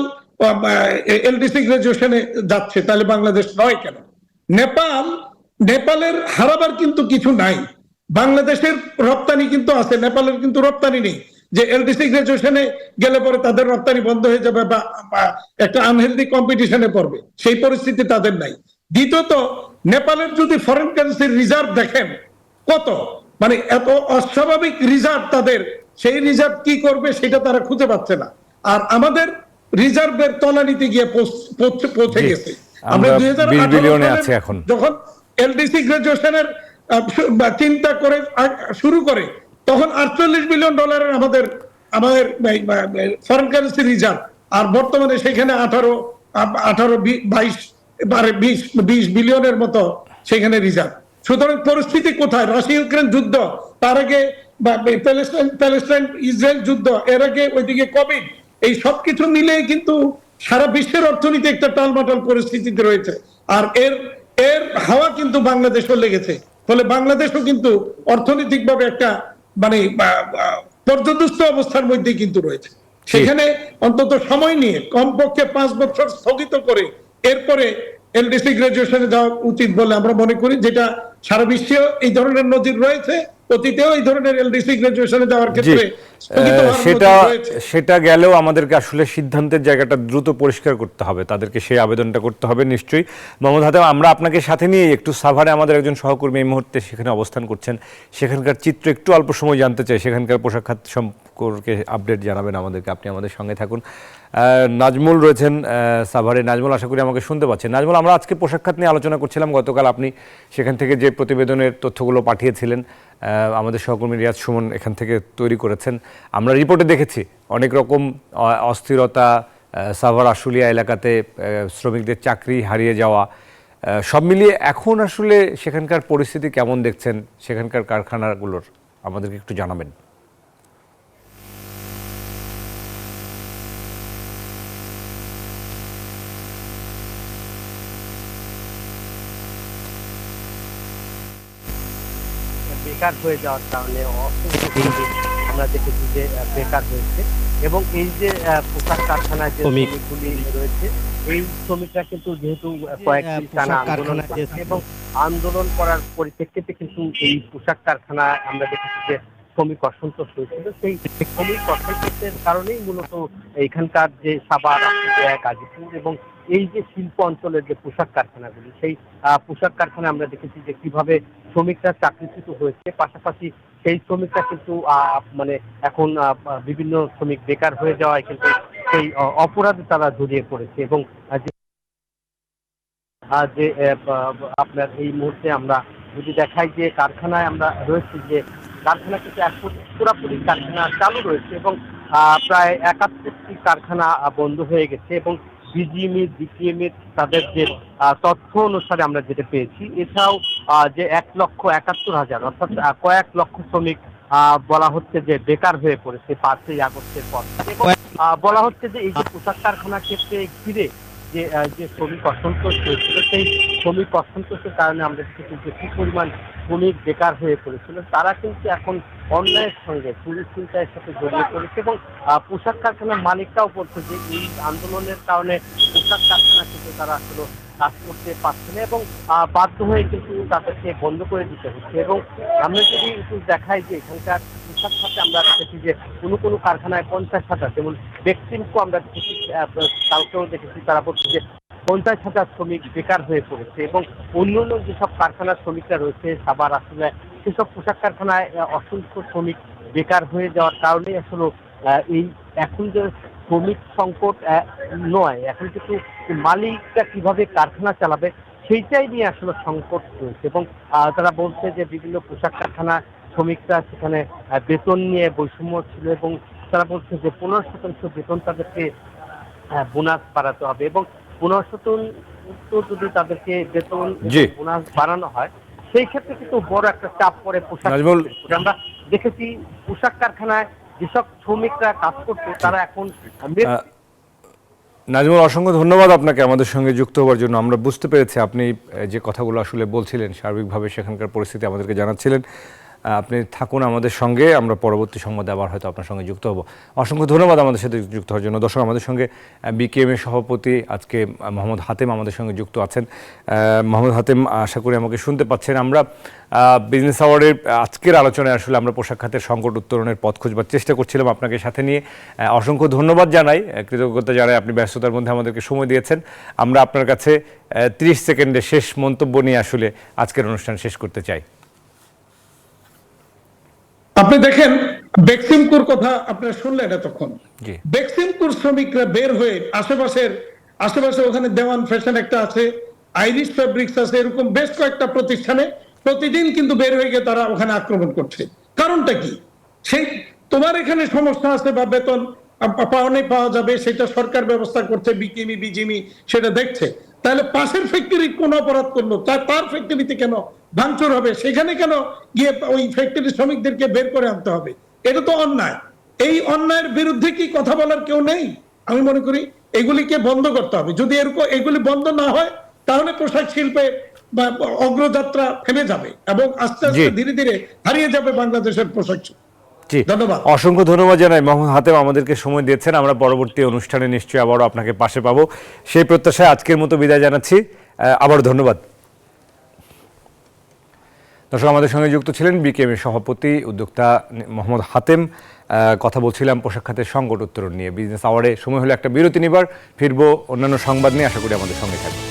এলডিসি গ্রাজুয়েশনে যাচ্ছে, তাহলে বাংলাদেশ নয় কেন? নেপালের হারাবার কিন্তু কিছু নাই, বাংলাদেশের রপ্তানি কিন্তু আছে, নেপালের কিন্তু রপ্তানি নেই যে এলডিসি গ্রাজুয়েশনে গেলে পরে তাদের রপ্তানি বন্ধ হয়ে যাবে বা একটা আনহেলদি কম্পিটিশনে পড়বে, সেই পরিস্থিতি তাদের নাই। দ্বিতীয়ত, নেপালের যদি ফরেন কারেন্সির রিজার্ভ দেখেন কত, মানে এত অস্বাভাবিক রিজার্ভ তাদের, সেই রিজার্ভ কি করবে সেটা তারা খুঁজে পাচ্ছে না। আর আমাদের রিজার্ভের তলানিতে গিয়ে পৌঁছে গেছে। আমরা 2018 সালে যখন এলডিসি গ্রাজুয়েশনের চিন্তা করে শুরু করে, তখন $48 বিলিয়ন আমাদের ফরেন কারেন্সি রিজার্ভ, আর বর্তমানে সেখানে 20 বিলিয়নের মতো সেখানে রিজার্ভ। সুতরাং পরিস্থিতি কোথায়? রাশিয়া ইউক্রেন যুদ্ধ, তার আগে প্যালেস্টাইন ইসরায়েল যুদ্ধ, এর আগে ওইদিকে কোভিড, এই সবকিছু মিলে কিন্তু সারা বিশ্বের অর্থনীতি একটা টালমাটাল পরিস্থিতিতে রয়েছে। আর এর হাওয়া কিন্তু বাংলাদেশও লেগেছে, ফলে বাংলাদেশও কিন্তু অর্থনৈতিকভাবে একটা মানে পর্যদুস্ত অবস্থার মধ্যে কিন্তু রয়েছে। সেখানে অন্তত সময় নিয়ে কমপক্ষে 5 বছর স্থগিত করে এরপরে এলডিসি গ্রাজুয়েশনে যাওয়া উচিত বলে আমরা মনে করি, যেটা সারা বিশ্বে এই ধরনের নজির রয়েছে। অতীতেও এই ধরনের এলডিসি গ্রাজুয়েশনে যাওয়ার ক্ষেত্রে সেটা গেলেও আমাদেরকে আসলে সিদ্ধান্তের জায়গাটা দ্রুত পরিষ্কার করতে হবে, তাদেরকে সেই আবেদনটা করতে হবে নিশ্চয়ই। মোহাম্মদ হাতেম, আমরা আপনাকে সাথে নিয়ে একটু সাভারে আমাদের একজন সহকর্মী এই মুহূর্তে সেখানে অবস্থান করছেন, সেখানকার চিত্র একটু অল্প সময় জানতে চাই, সেখানকার পোশাক খাত সম্পর্কে আপডেট জানাবেন আমাদেরকে, আপনি আমাদের সঙ্গে থাকুন। নাজমুল রয়েছেন সাভারে। নাজমুল, আশা করি আমাকে শুনতে পাচ্ছেন। নাজমুল, আমরা আজকে পোশাক খাত নিয়ে আলোচনা করছিলাম, গতকাল আপনি সেখান থেকে যে প্রতিবেদনের তথ্যগুলো পাঠিয়েছিলেন আমাদের সহকর্মী রিয়াজ সুমন এখান থেকে তৈরি করেছেন। আমরা রিপোর্টে দেখেছি অনেক রকম অস্থিরতা, সাভার আশুলিয়া এলাকাতে শ্রমিকদের চাকরি হারিয়ে যাওয়া, সব মিলিয়ে এখন আসলে সেখানকার পরিস্থিতি কেমন দেখছেন, সেখানকার কারখানাগুলোর আমাদেরকে একটু জানাবেন। বেকার হয়ে যাওয়ার কারণে আমরা দেখেছি যে বেকার হয়েছে, এবং এই যে পোশাক কারখানায় যে শ্রমিকগুলি রয়েছে, এই শ্রমিকরা কিন্তু যেহেতু কয়েকদিন টানা আন্দোলন করেছে এবং আন্দোলন করার পরিপ্রেক্ষিতে কিন্তু এই পোশাক কারখানায় আমরা দেখেছি যে শ্রমিক অসন্তোষ হয়েছিল। সেই শ্রমিক অসন্তোষের কারণেই মূলত এখানকার যে সাভার, গাজীপুর এবং এই যে শিল্প অঞ্চলের যে পোশাক কারখানাগুলি, সেই পোশাক কারখানা আমরা দেখেছি যে কিভাবে শ্রমিকরা চাকরিচ্যুত হয়েছে, পাশাপাশি সেই শ্রমিকরা কিন্তু মানে এখন বিভিন্ন শ্রমিক বেকার হয়ে যাওয়ায় কিন্তু সেই অপরাধে তারা জড়িয়ে পড়েছে। এবং যে আপনার এই মুহূর্তে আমরা যদি দেখাই যে কারখানায় আমরা রয়েছি, যে কারখানা কিন্তু পুরোপুরি কারখানা চালু রয়েছে এবং প্রায় 71টি কারখানা বন্ধ হয়ে গেছে, এবং বিজিএমই তাদের যে তথ্য অনুসারে আমরা যেটা পেয়েছি, এছাড়াও যে 1,71,000 অর্থাৎ কয়েক লক্ষ শ্রমিক বলা হচ্ছে যে বেকার হয়ে পড়েছে 5ই আগস্টের পর। বলা হচ্ছে যে এই যে পোশাক কারখানার ক্ষেত্রে ঘিরে যে শ্রমিক অসন্তোষ হয়েছিল, সেই শ্রমিক অসন্তোষের কারণে আমরা দেখেছি যে কি পরিমাণ শ্রমিক বেকার হয়ে পড়েছিল। তারা কিন্তু এখন অন্যায়ের সঙ্গে পুলিশ চিন্তার সাথে জড়িয়ে পড়েছে, এবং পোশাক কারখানার মালিকরাও বলছে যে এই আন্দোলনের কারণে পোশাক কারখানা কিন্তু তারা আসলে কাজ করতে পারছে না এবং বাধ্য হয়ে কিন্তু তাদেরকে বন্ধ করে দিতে হচ্ছে। এবং আমরা যদি একটু দেখাই যে এখানকার পোশাক খাতে আমরা দেখেছি যে কোনো কারখানায় 50,000, যেমন বেক্সিমকো আমরা দেখেছি, কালকেও দেখেছি, তারা বলছে যে 50,000 শ্রমিক বেকার হয়ে পড়েছে। এবং অন্যান্য যেসব কারখানার শ্রমিকরা রয়েছে সাভার, আসলে সেসব পোশাক কারখানায় অসংখ্য শ্রমিক বেকার হয়ে যাওয়ার কারণে আসলে এই এখন যে শ্রমিক সংকট নয়, এখন কিন্তু মালিকরা কিভাবে কারখানা চালাবে সেইটাই নিয়ে আসলে সংকট রয়েছে। এবং তারা বলছে যে বিভিন্ন পোশাক কারখানা শ্রমিকরা সেখানে বেতন নিয়ে বৈষম্য ছিল এবং তারা বলছে যে 15% বেতন তাদেরকে বোনাস বাড়াতে হবে এবং 15% যদি তাদেরকে বেতন বোনাস বাড়ানো হয় সেই ক্ষেত্রে কিন্তু বড় একটা চাপ পড়ে পোশাক। আমরা দেখেছি পোশাক কারখানায় যেসব শ্রমিকরা কাজ করছে তারা এখন। নাজমুল, অসংখ্য ধন্যবাদ আপনাকে আমাদের সঙ্গে যুক্ত হওয়ার জন্য। আমরা বুঝতে পেরেছি আপনি যে কথাগুলো আসলে বলছিলেন, সার্বিকভাবে সেখানকার পরিস্থিতি আমাদেরকে জানাচ্ছিলেন। আপনি থাকুন আমাদের সঙ্গে, আমরা পরবর্তী সংবাদে আবার হয়তো আপনার সঙ্গে যুক্ত হব। অসংখ্য ধন্যবাদ আমাদের সাথে যুক্ত হওয়ার জন্য। দর্শক, আমাদের সঙ্গে বিকেএমএ সভাপতি আজকে মোহাম্মদ হাতেম আমাদের সঙ্গে যুক্ত আছেন। মোহাম্মদ হাতেম, আশা করি আমাকে শুনতে পাচ্ছেন। আমরা বিজনেস আওয়ারের আজকের আলোচনায় আসলে আমরা পোশাক খাতের সংকট উত্তরণের পথ খুঁজবার চেষ্টা করছিলাম আপনাকে সাথে নিয়ে। অসংখ্য ধন্যবাদ জানাই, কৃতজ্ঞতা জানাই, আপনি ব্যস্ততার মধ্যে আমাদেরকে সময় দিয়েছেন। আমরা আপনার কাছে 30 সেকেন্ডে শেষ মন্তব্য নিয়ে আসলে আজকের অনুষ্ঠান শেষ করতে চাই। আপনি দেখেন বেক্সিমকোর কথা আপনারা শুনলেন এতক্ষণ। বেক্সিমকোর শ্রমিকরা বের হয়ে আশেপাশে ওখানে দেওয়ান ফ্যাশন একটা আছে, আইরিশ ফেব্রিক্স আছে, এরকম বেশ কয়েকটা প্রতিষ্ঠানে প্রতিদিন কিন্তু বের হয়ে গিয়ে তারা ওখানে আক্রমণ করছে। কারণটা কি? সেই তোমার এখানে সমস্যা আছে বা বেতন পাওয়া যাবে সেটা সরকার ব্যবস্থা করছে, বিজিএমই সেটা দেখছে। তাহলে পাশের ফ্যাক্টরি কোন অপরাধ করলো, তার ফ্যাক্টরিতে কেন ভাঙচুর হবে, সেখানে কেন গিয়ে ওই ফ্যাক্টরি শ্রমিকদেরকে বের করে আনতে হবে? এটা তো অন্যায়। এই অন্যায়ের বিরুদ্ধে কি কথা বলার কেউ নেই? আমি মনে করি এগুলিকে বন্ধ করতে হবে। যদি এরকম এগুলি বন্ধ না হয় তাহলে পোশাক শিল্পে অগ্রযাত্রা থেমে যাবে এবং আস্তে আস্তে ধীরে ধীরে হারিয়ে যাবে বাংলাদেশের পোশাক শিল্প। ধন্যবাদ, অসংখ্য ধন্যবাদ জানাই। মোহাম্মদ হাতেম আমাদেরকে সময় দিয়েছেন। আমরা পরবর্তী অনুষ্ঠানে নিশ্চয়ই আবারও আপনাকে পাশে পাবো সেই প্রত্যাশায় আজকের মতো বিদায় জানাচ্ছি। আবারও ধন্যবাদ। দর্শক, আমাদের সঙ্গে যুক্ত ছিলেন বিকেএমএ সভাপতি উদ্যোক্তা মোহাম্মদ হাতেম। কথা বলছিলাম পোশাক খাতের সংকট উত্তরণ নিয়ে। বিজনেস আওয়ারে সময় হলো একটা বিরতি নিবার, ফিরবো অন্যান্য সংবাদ নিয়ে। আশা করি আমাদের সঙ্গে থাকবে।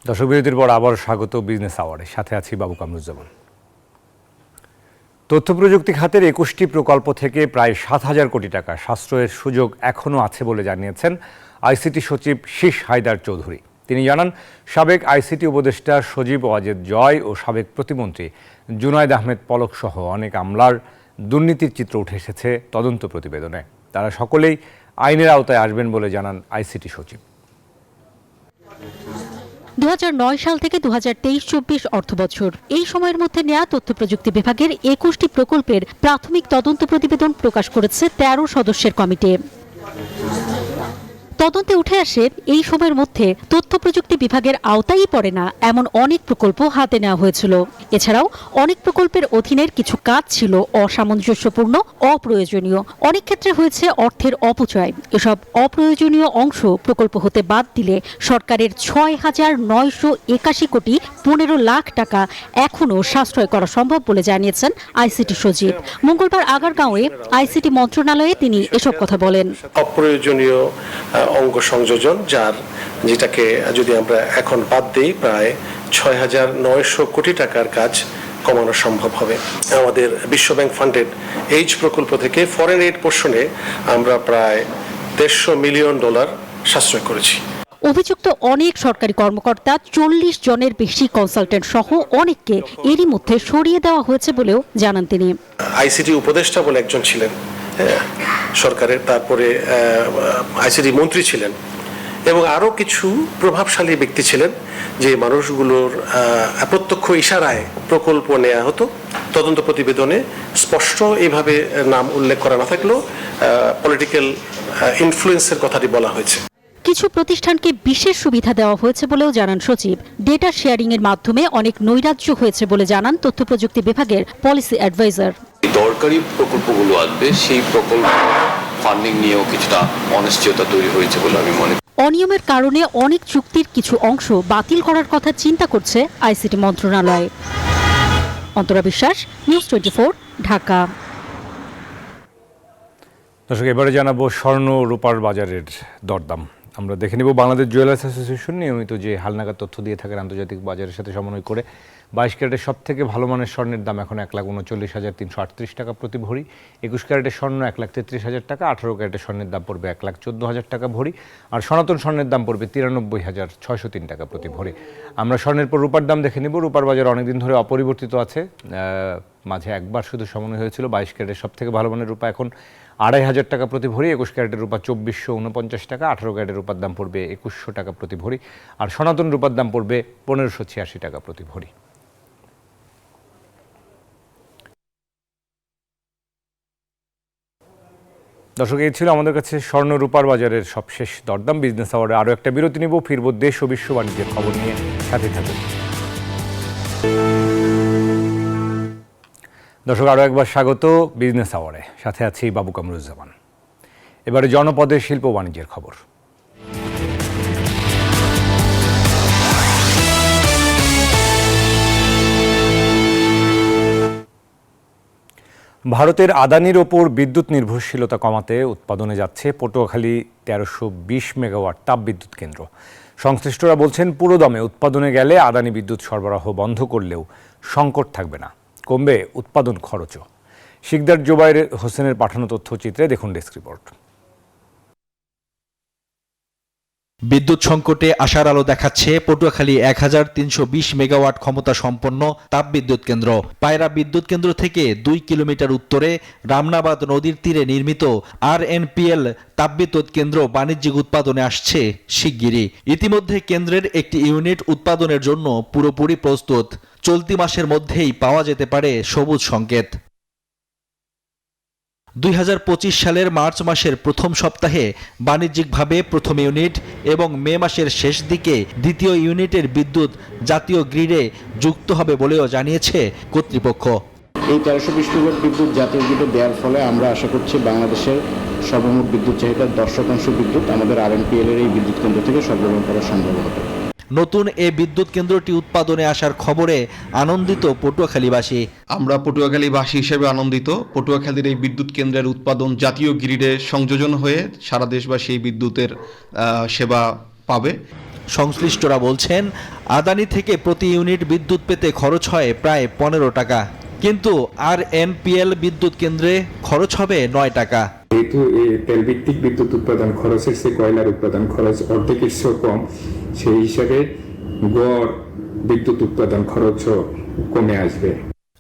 দর্শক, বিরতির পর আবার স্বাগত বিজনেস আওয়ারে, সাথে আছি বাবু কামরুজ্জামান। তথ্য প্রযুক্তি খাতের 21টি প্রকল্প থেকে প্রায় 7,000 কোটি টাকা সাশ্রয়ের সুযোগ এখনও আছে বলে জানিয়েছেন আইসিটি সচিব শীষ হায়দার চৌধুরী। তিনি জানান, সাবেক আইসিটি উপদেষ্টা সজীব ওয়াজেদ জয় ও সাবেক প্রতিমন্ত্রী জুনায়েদ আহমেদ পলক সহ অনেক আমলার দুর্নীতির চিত্র উঠে এসেছে তদন্ত প্রতিবেদনে। তারা সকলেই আইনের আওতায় আসবেন বলে জানান আইসিটি সচিব। 2009 সাল থেকে 2023-24 অর্থবছর এই সময়ের মধ্যে নেয়া তথ্য প্রযুক্তি বিভাগের 21টি প্রকল্পের প্রাথমিক তদন্ত প্রতিবেদন প্রকাশ করেছে 13 সদস্যের কমিটি। তদন্তে উঠে আসে এই সময়ের মধ্যে তথ্য প্রযুক্তি বিভাগের আওতায়ই পড়ে না এমন অনেক প্রকল্প হাতে নেওয়া হয়েছিল। এছাড়াও অনেক প্রকল্পের অধীনের কিছু কাজ ছিল অসামঞ্জস্যপূর্ণ, অপ্রয়োজনীয়। অনেক ক্ষেত্রে হয়েছে অর্থের অপচয়। এসব অপ্রয়োজনীয় অংশ প্রকল্প হতে বাদ দিলে সরকারের 6,981 কোটি 15 লাখ টাকা এখনও সাশ্রয় করা সম্ভব বলে জানিয়েছেন আইসিটি সচিব। মঙ্গলবার আগারগাঁওয়ে আইসিটি মন্ত্রণালয়ে তিনি এসব কথা বলেন। অপ্রয়োজনীয় অঙ্গ সংযোজন যেটাকে যদি আমরা এখন বাদ দিই, প্রায় 6,900 কোটি টাকার কাজ কমানো সম্ভব হবে। আমাদের বিশ্বব্যাংক ফান্ডেড এইচ প্রকল্প থেকে ফরেন এইড পোর্শনে আমরা প্রায় $150 মিলিয়ন সাশ্রয় করেছি। অভিযুক্ত অনেক সরকারি কর্মকর্তা 40 জনের বেশি কনসালটেন্ট সহ অনেককে এরই মধ্যে সরিয়ে দেওয়া হয়েছে বলেও জানান তিনি। আইসিটি উপদেষ্টা বলে একজন ছিলেন সরকারের, তারপরে আইসিটি মন্ত্রী ছিলেন এবং আরও কিছু প্রভাবশালী ব্যক্তি ছিলেন যে মানুষগুলোর প্রত্যক্ষ ইশারায় প্রকল্প নেওয়া হতো। তদন্ত প্রতিবেদনে স্পষ্ট এইভাবে নাম উল্লেখ করা না থাকলেও পলিটিক্যাল ইনফ্লুয়েন্সের কথাটি বলা হয়েছে। কিছু প্রতিষ্ঠানকে বিশেষ সুবিধা দেওয়া হয়েছে বলেও জানান সচিব। ডেটা শেয়ারিং এর মাধ্যমে অনেক নৈরাজ্য হয়েছে বলে জানান তথ্য প্রযুক্তি বিভাগের পলিসি অ্যাডভাইজার। দরকারি প্রকল্পগুলো আসবে, সেই প্রকল্প ফান্ডিং নিয়েও কিছুটা অনিশ্চয়তা তৈরি হয়েছে বলে আমি মনে করি। অনিয়মের কারণে অনেক চুক্তির কিছু অংশ বাতিল করার কথা চিন্তা করছে আইসিটি মন্ত্রণালয়। অন্তরা বিশ্বাস, নিউজ 24, ঢাকা। দর্শক, এবারে জানাবো স্বর্ণ রূপার বাজারের দরদাম। আমরা দেখে নিব বাংলাদেশ জুয়েলার্স অ্যাসোসিয়েশন নিয়মিত যে হালনাগাদ তথ্য দিয়ে থাকেন আন্তর্জাতিক বাজারের সাথে সমন্বয় করে 22 ক্যারেটের সব থেকে ভালো মানের স্বর্ণের দাম এখন 1,39,338 টাকা প্রতি ভরি। 21 ক্যারেটের স্বর্ণ 1,33,000 টাকা। 18 ক্যারেটের স্বর্ণের দাম পড়বে 1,14,000 টাকা ভরি। আর সনাতন স্বর্ণের দাম পড়বে 93,603 টাকা প্রতি ভরি। আমরা স্বর্ণের পর রূপার দাম দেখে নিব। রূপার বাজার অনেকদিন ধরে অপরিবর্তিত আছে। মাঝে একবার শুধু সমন্বয় হয়েছিল। 22 ক্যারেটের সব থেকে ভালো মানের রূপা এখন 2,500 টাকা প্রতি ভরি। 21 ক্যারেটের রূপা 2,449 টাকা। 18 ক্যারেটের রূপার দাম পড়বে 2,100 টাকা প্রতি ভরি। আর সনাতন রূপার দাম পড়বে 1,586 টাকা প্রতি ভরি। দর্শক, এই ছিল আমাদের কাছে স্বর্ণ রূপার বাজারের সবশেষ দরদাম। বিজনেস আওয়ারে আরও একটা বিরতি নিব, ফিরব দেশ ও বিশ্ব বাণিজ্যের খবর নিয়ে। সাথে থাকুন দর্শক, আরও একবার স্বাগত বিজনেস আওয়ারে। সাথে আছি বাবু কামরুজ্জামান। এবারে জনপদের শিল্প বাণিজ্যের খবর। ভারতের আদানির ওপর বিদ্যুৎ নির্ভরশীলতা কমাতে উৎপাদনে যাচ্ছে পটুয়াখালী 1320 মেগাওয়াট তাপবিদ্যুৎ কেন্দ্র। সংশ্লিষ্টরা বলছেন, পুরো দমে উৎপাদনে গেলে আদানি বিদ্যুৎ সরবরাহ বন্ধ করলেও সংকট থাকবে না, কমবে উৎপাদন খরচও। শিকদার জোবায়ের হোসেনের পাঠানো তথ্যচিত্রে দেখুন ডেস্ক রিপোর্ট। বিদ্যুৎ সংকটে আশার আলো দেখাচ্ছে পটুয়াখালী 1320 মেগাওয়াট ক্ষমতা সম্পন্ন তাপবিদ্যুৎ কেন্দ্র। পায়রা বিদ্যুৎ কেন্দ্র থেকে 2 কিলোমিটার উত্তরে রামনাবাদ নদীর তীরে নির্মিত RNPL তাপবিদ্যুৎ কেন্দ্র বাণিজ্যিক উৎপাদনে আসছে শিগগিরই। ইতিমধ্যে কেন্দ্রের একটি ইউনিট উৎপাদনের জন্য পুরোপুরি প্রস্তুত। চলতি মাসের মধ্যেই পাওয়া যেতে পারে সবুজ সংকেত। 2025 সালের মার্চ মাসের প্রথম সপ্তাহে বাণিজ্যিকভাবে প্রথম ইউনিট এবং মে মাসের শেষ দিকে দ্বিতীয় ইউনিটের বিদ্যুৎ জাতীয় গ্রিডে যুক্ত হবে বলেও জানিয়েছে কর্তৃপক্ষ। এই 1320 মেগাওয়াট বিদ্যুৎ জাতীয় গ্রিডে দেওয়ার ফলে আমরা আশা করছি বাংলাদেশের সর্বমোট বিদ্যুৎ চাহিদার 10% বিদ্যুৎ আমাদের RNPL এর এই বিদ্যুৎ কেন্দ্র থেকে সরবরাহ করা সম্ভব হবে। নতুন এ বিদ্যুৎ কেন্দ্রটি উৎপাদনে আসার খবরে আনন্দিত পটুয়াখালীবাসী। আমরা পটুয়াখালীবাসী হিসেবে আনন্দিত। পটুয়াখালীর এই বিদ্যুৎ কেন্দ্রের উৎপাদন জাতীয় গ্রিডে সংযোজন হয়ে সারা দেশবাসী এই বিদ্যুতের সেবা পাবে। সংশ্লিষ্টরা বলছেন, আদানি থেকে প্রতি ইউনিট বিদ্যুৎ পেতে খরচ হয় প্রায় 15 টাকা, কিন্তু RNPL বিদ্যুৎ কেন্দ্রে খরচ হবে 9 টাকা। যেহেতু এই তেলভিত্তিক বিদ্যুৎ উৎপাদন খরচের চেয়ে কয়লার উৎপাদন খরচ অর্ধেকের চেয়ে কম, সেই হিসাবে গড় বিদ্যুৎ উৎপাদন খরচও কমে আসবে।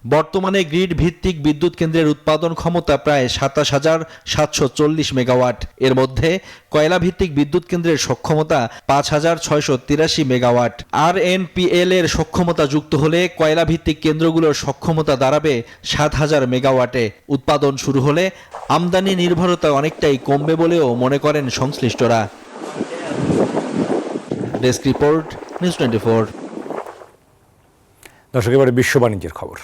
বর্তমানে গ্রিড ভিত্তিক বিদ্যুৎ কেন্দ্রের উৎপাদন ক্ষমতা প্রায় 27,740 মেগাওয়াট। এর মধ্যে কয়লা ভিত্তিক বিদ্যুৎ কেন্দ্রের সক্ষমতা 5,683 মেগাওয়াট। RNPL এর সক্ষমতা যুক্ত হলে কয়লা ভিত্তিক কেন্দ্রগুলোর সক্ষমতা দাঁড়াবে 7,000 মেগাওয়াটে। উৎপাদন শুরু হলে আমদানি নির্ভরতা অনেকটাই কমবে বলেও মনে করেন সংশ্লিষ্টরা। Desk report, news 24। দর্শক, এবারে বিশ্ব বাণিজ্যের খবর।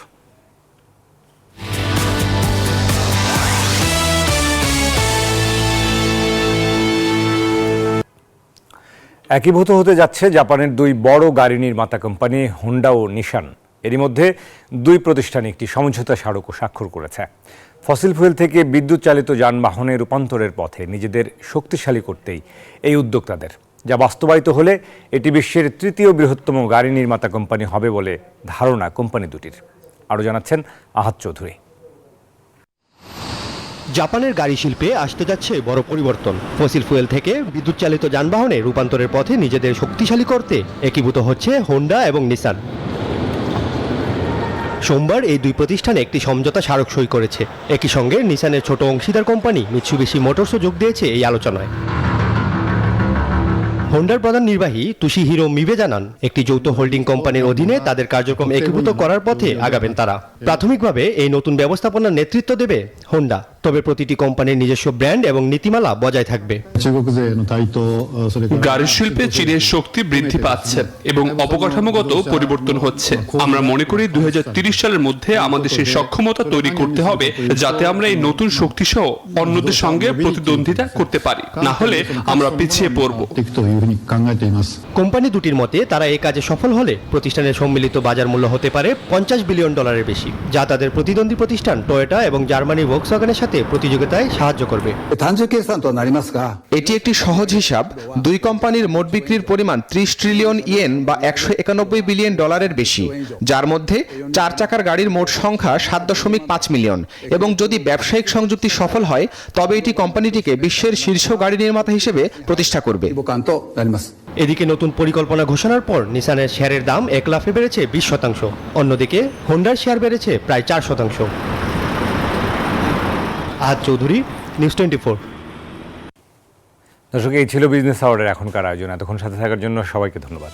একীভূত হতে যাচ্ছে জাপানের 2 বড় গাড়ি নির্মাতা কোম্পানি হোন্ডা ও নিশান। এরই মধ্যে 2 প্রতিষ্ঠান একটি সমঝোতা স্মারকও স্বাক্ষর করেছে। ফসিল ফুয়েল থেকে বিদ্যুৎ চালিত যানবাহনে রূপান্তরের পথে নিজেদের শক্তিশালী করতেই এই উদ্যোগ তাদের, যা বাস্তবায়িত হলে এটি বিশ্বের 3য় বৃহত্তম গাড়ি নির্মাতা কোম্পানি হবে বলে ধারণা কোম্পানি দুটির। আরও জানাচ্ছেন আহাদ চৌধুরী। জাপানের গাড়ি শিল্পে আসতে যাচ্ছে বড় পরিবর্তন। ফসিল ফুয়েল থেকে বিদ্যুৎ চালিত যানবাহনে রূপান্তরের পথে নিজেদের শক্তিশালী করতে একীভূত হচ্ছে হোন্ডা এবং নিসান। সোমবার এই 2 প্রতিষ্ঠান একটি সমঝোতা স্মারক সই করেছে। একই সঙ্গে নিসানের ছোট অংশীদার কোম্পানি মিৎসুবিশি মোটরসও যোগ দিয়েছে এই আলোচনায়। হোন্ডার প্রধান নির্বাহী তুশিহিরো মিবে জানান, একটি যৌথ হোল্ডিং কোম্পানির অধীনে তাদের কার্যক্রম একীভূত করার পথে আগাবেন তারা। প্রাথমিকভাবে এই নতুন ব্যবস্থাপনার নেতৃত্ব দেবে হোন্ডা, তবে প্রতিটি কোম্পানির নিজস্ব ব্র্যান্ড এবং নীতিমালা বজায় থাকবে। গাড়ি শিল্পে চীনের শক্তি বৃদ্ধি পাচ্ছে এবং অবকাঠামোগত পরিবর্তন হচ্ছে। আমরা মনে করি 2030 সালের মধ্যে আমাদের সেই সক্ষমতা তৈরি করতে হবে যাতে আমরা এই নতুন শক্তি সহ অন্যদের সঙ্গে প্রতিদ্বন্দ্বিতা করতে পারি, না হলে আমরা পিছিয়ে পড়ব। কোম্পানি দুটির মতে তারা এই কাজে সফল হলে প্রতিষ্ঠানের সম্মিলিত বাজার মূল্য হতে পারে $50 বিলিয়ন বেশি, যা তাদের প্রতিদ্বন্দ্বী প্রতিষ্ঠান টয়োটা এবং জার্মানির ভোক্সওয়াগনের সাথে প্রতিযোগিতায় সাহায্য করবে। এটি একটি সহজ হিসাব। দুই কোম্পানির মোট বিক্রির পরিমাণ 30 ট্রিলিয়ন ইয়েন বা $191 বিলিয়ন বেশি, যার মধ্যে 4 চাকার গাড়ির মোট সংখ্যা 7.5 মিলিয়ন। এবং যদি ব্যবসায়িক সংযুক্তি সফল হয় তবে এটি কোম্পানিটিকে বিশ্বের শীর্ষ গাড়ি নির্মাতা হিসেবে প্রতিষ্ঠা করবে। এদিকে নতুন পরিকল্পনা ঘোষণার পর নিসানের শেয়ারের দাম 1 লাফে বেড়েছে 20%। অন্যদিকে হোন্ডার শেয়ার বেড়েছে প্রায় 4%। আজ চৌধুরী, নিউজ 24। দর্শক, এই ছিল বিজনেস আওয়ারের এখনকার আয়োজন। এতক্ষণ সাথে থাকার জন্য সবাইকে ধন্যবাদ।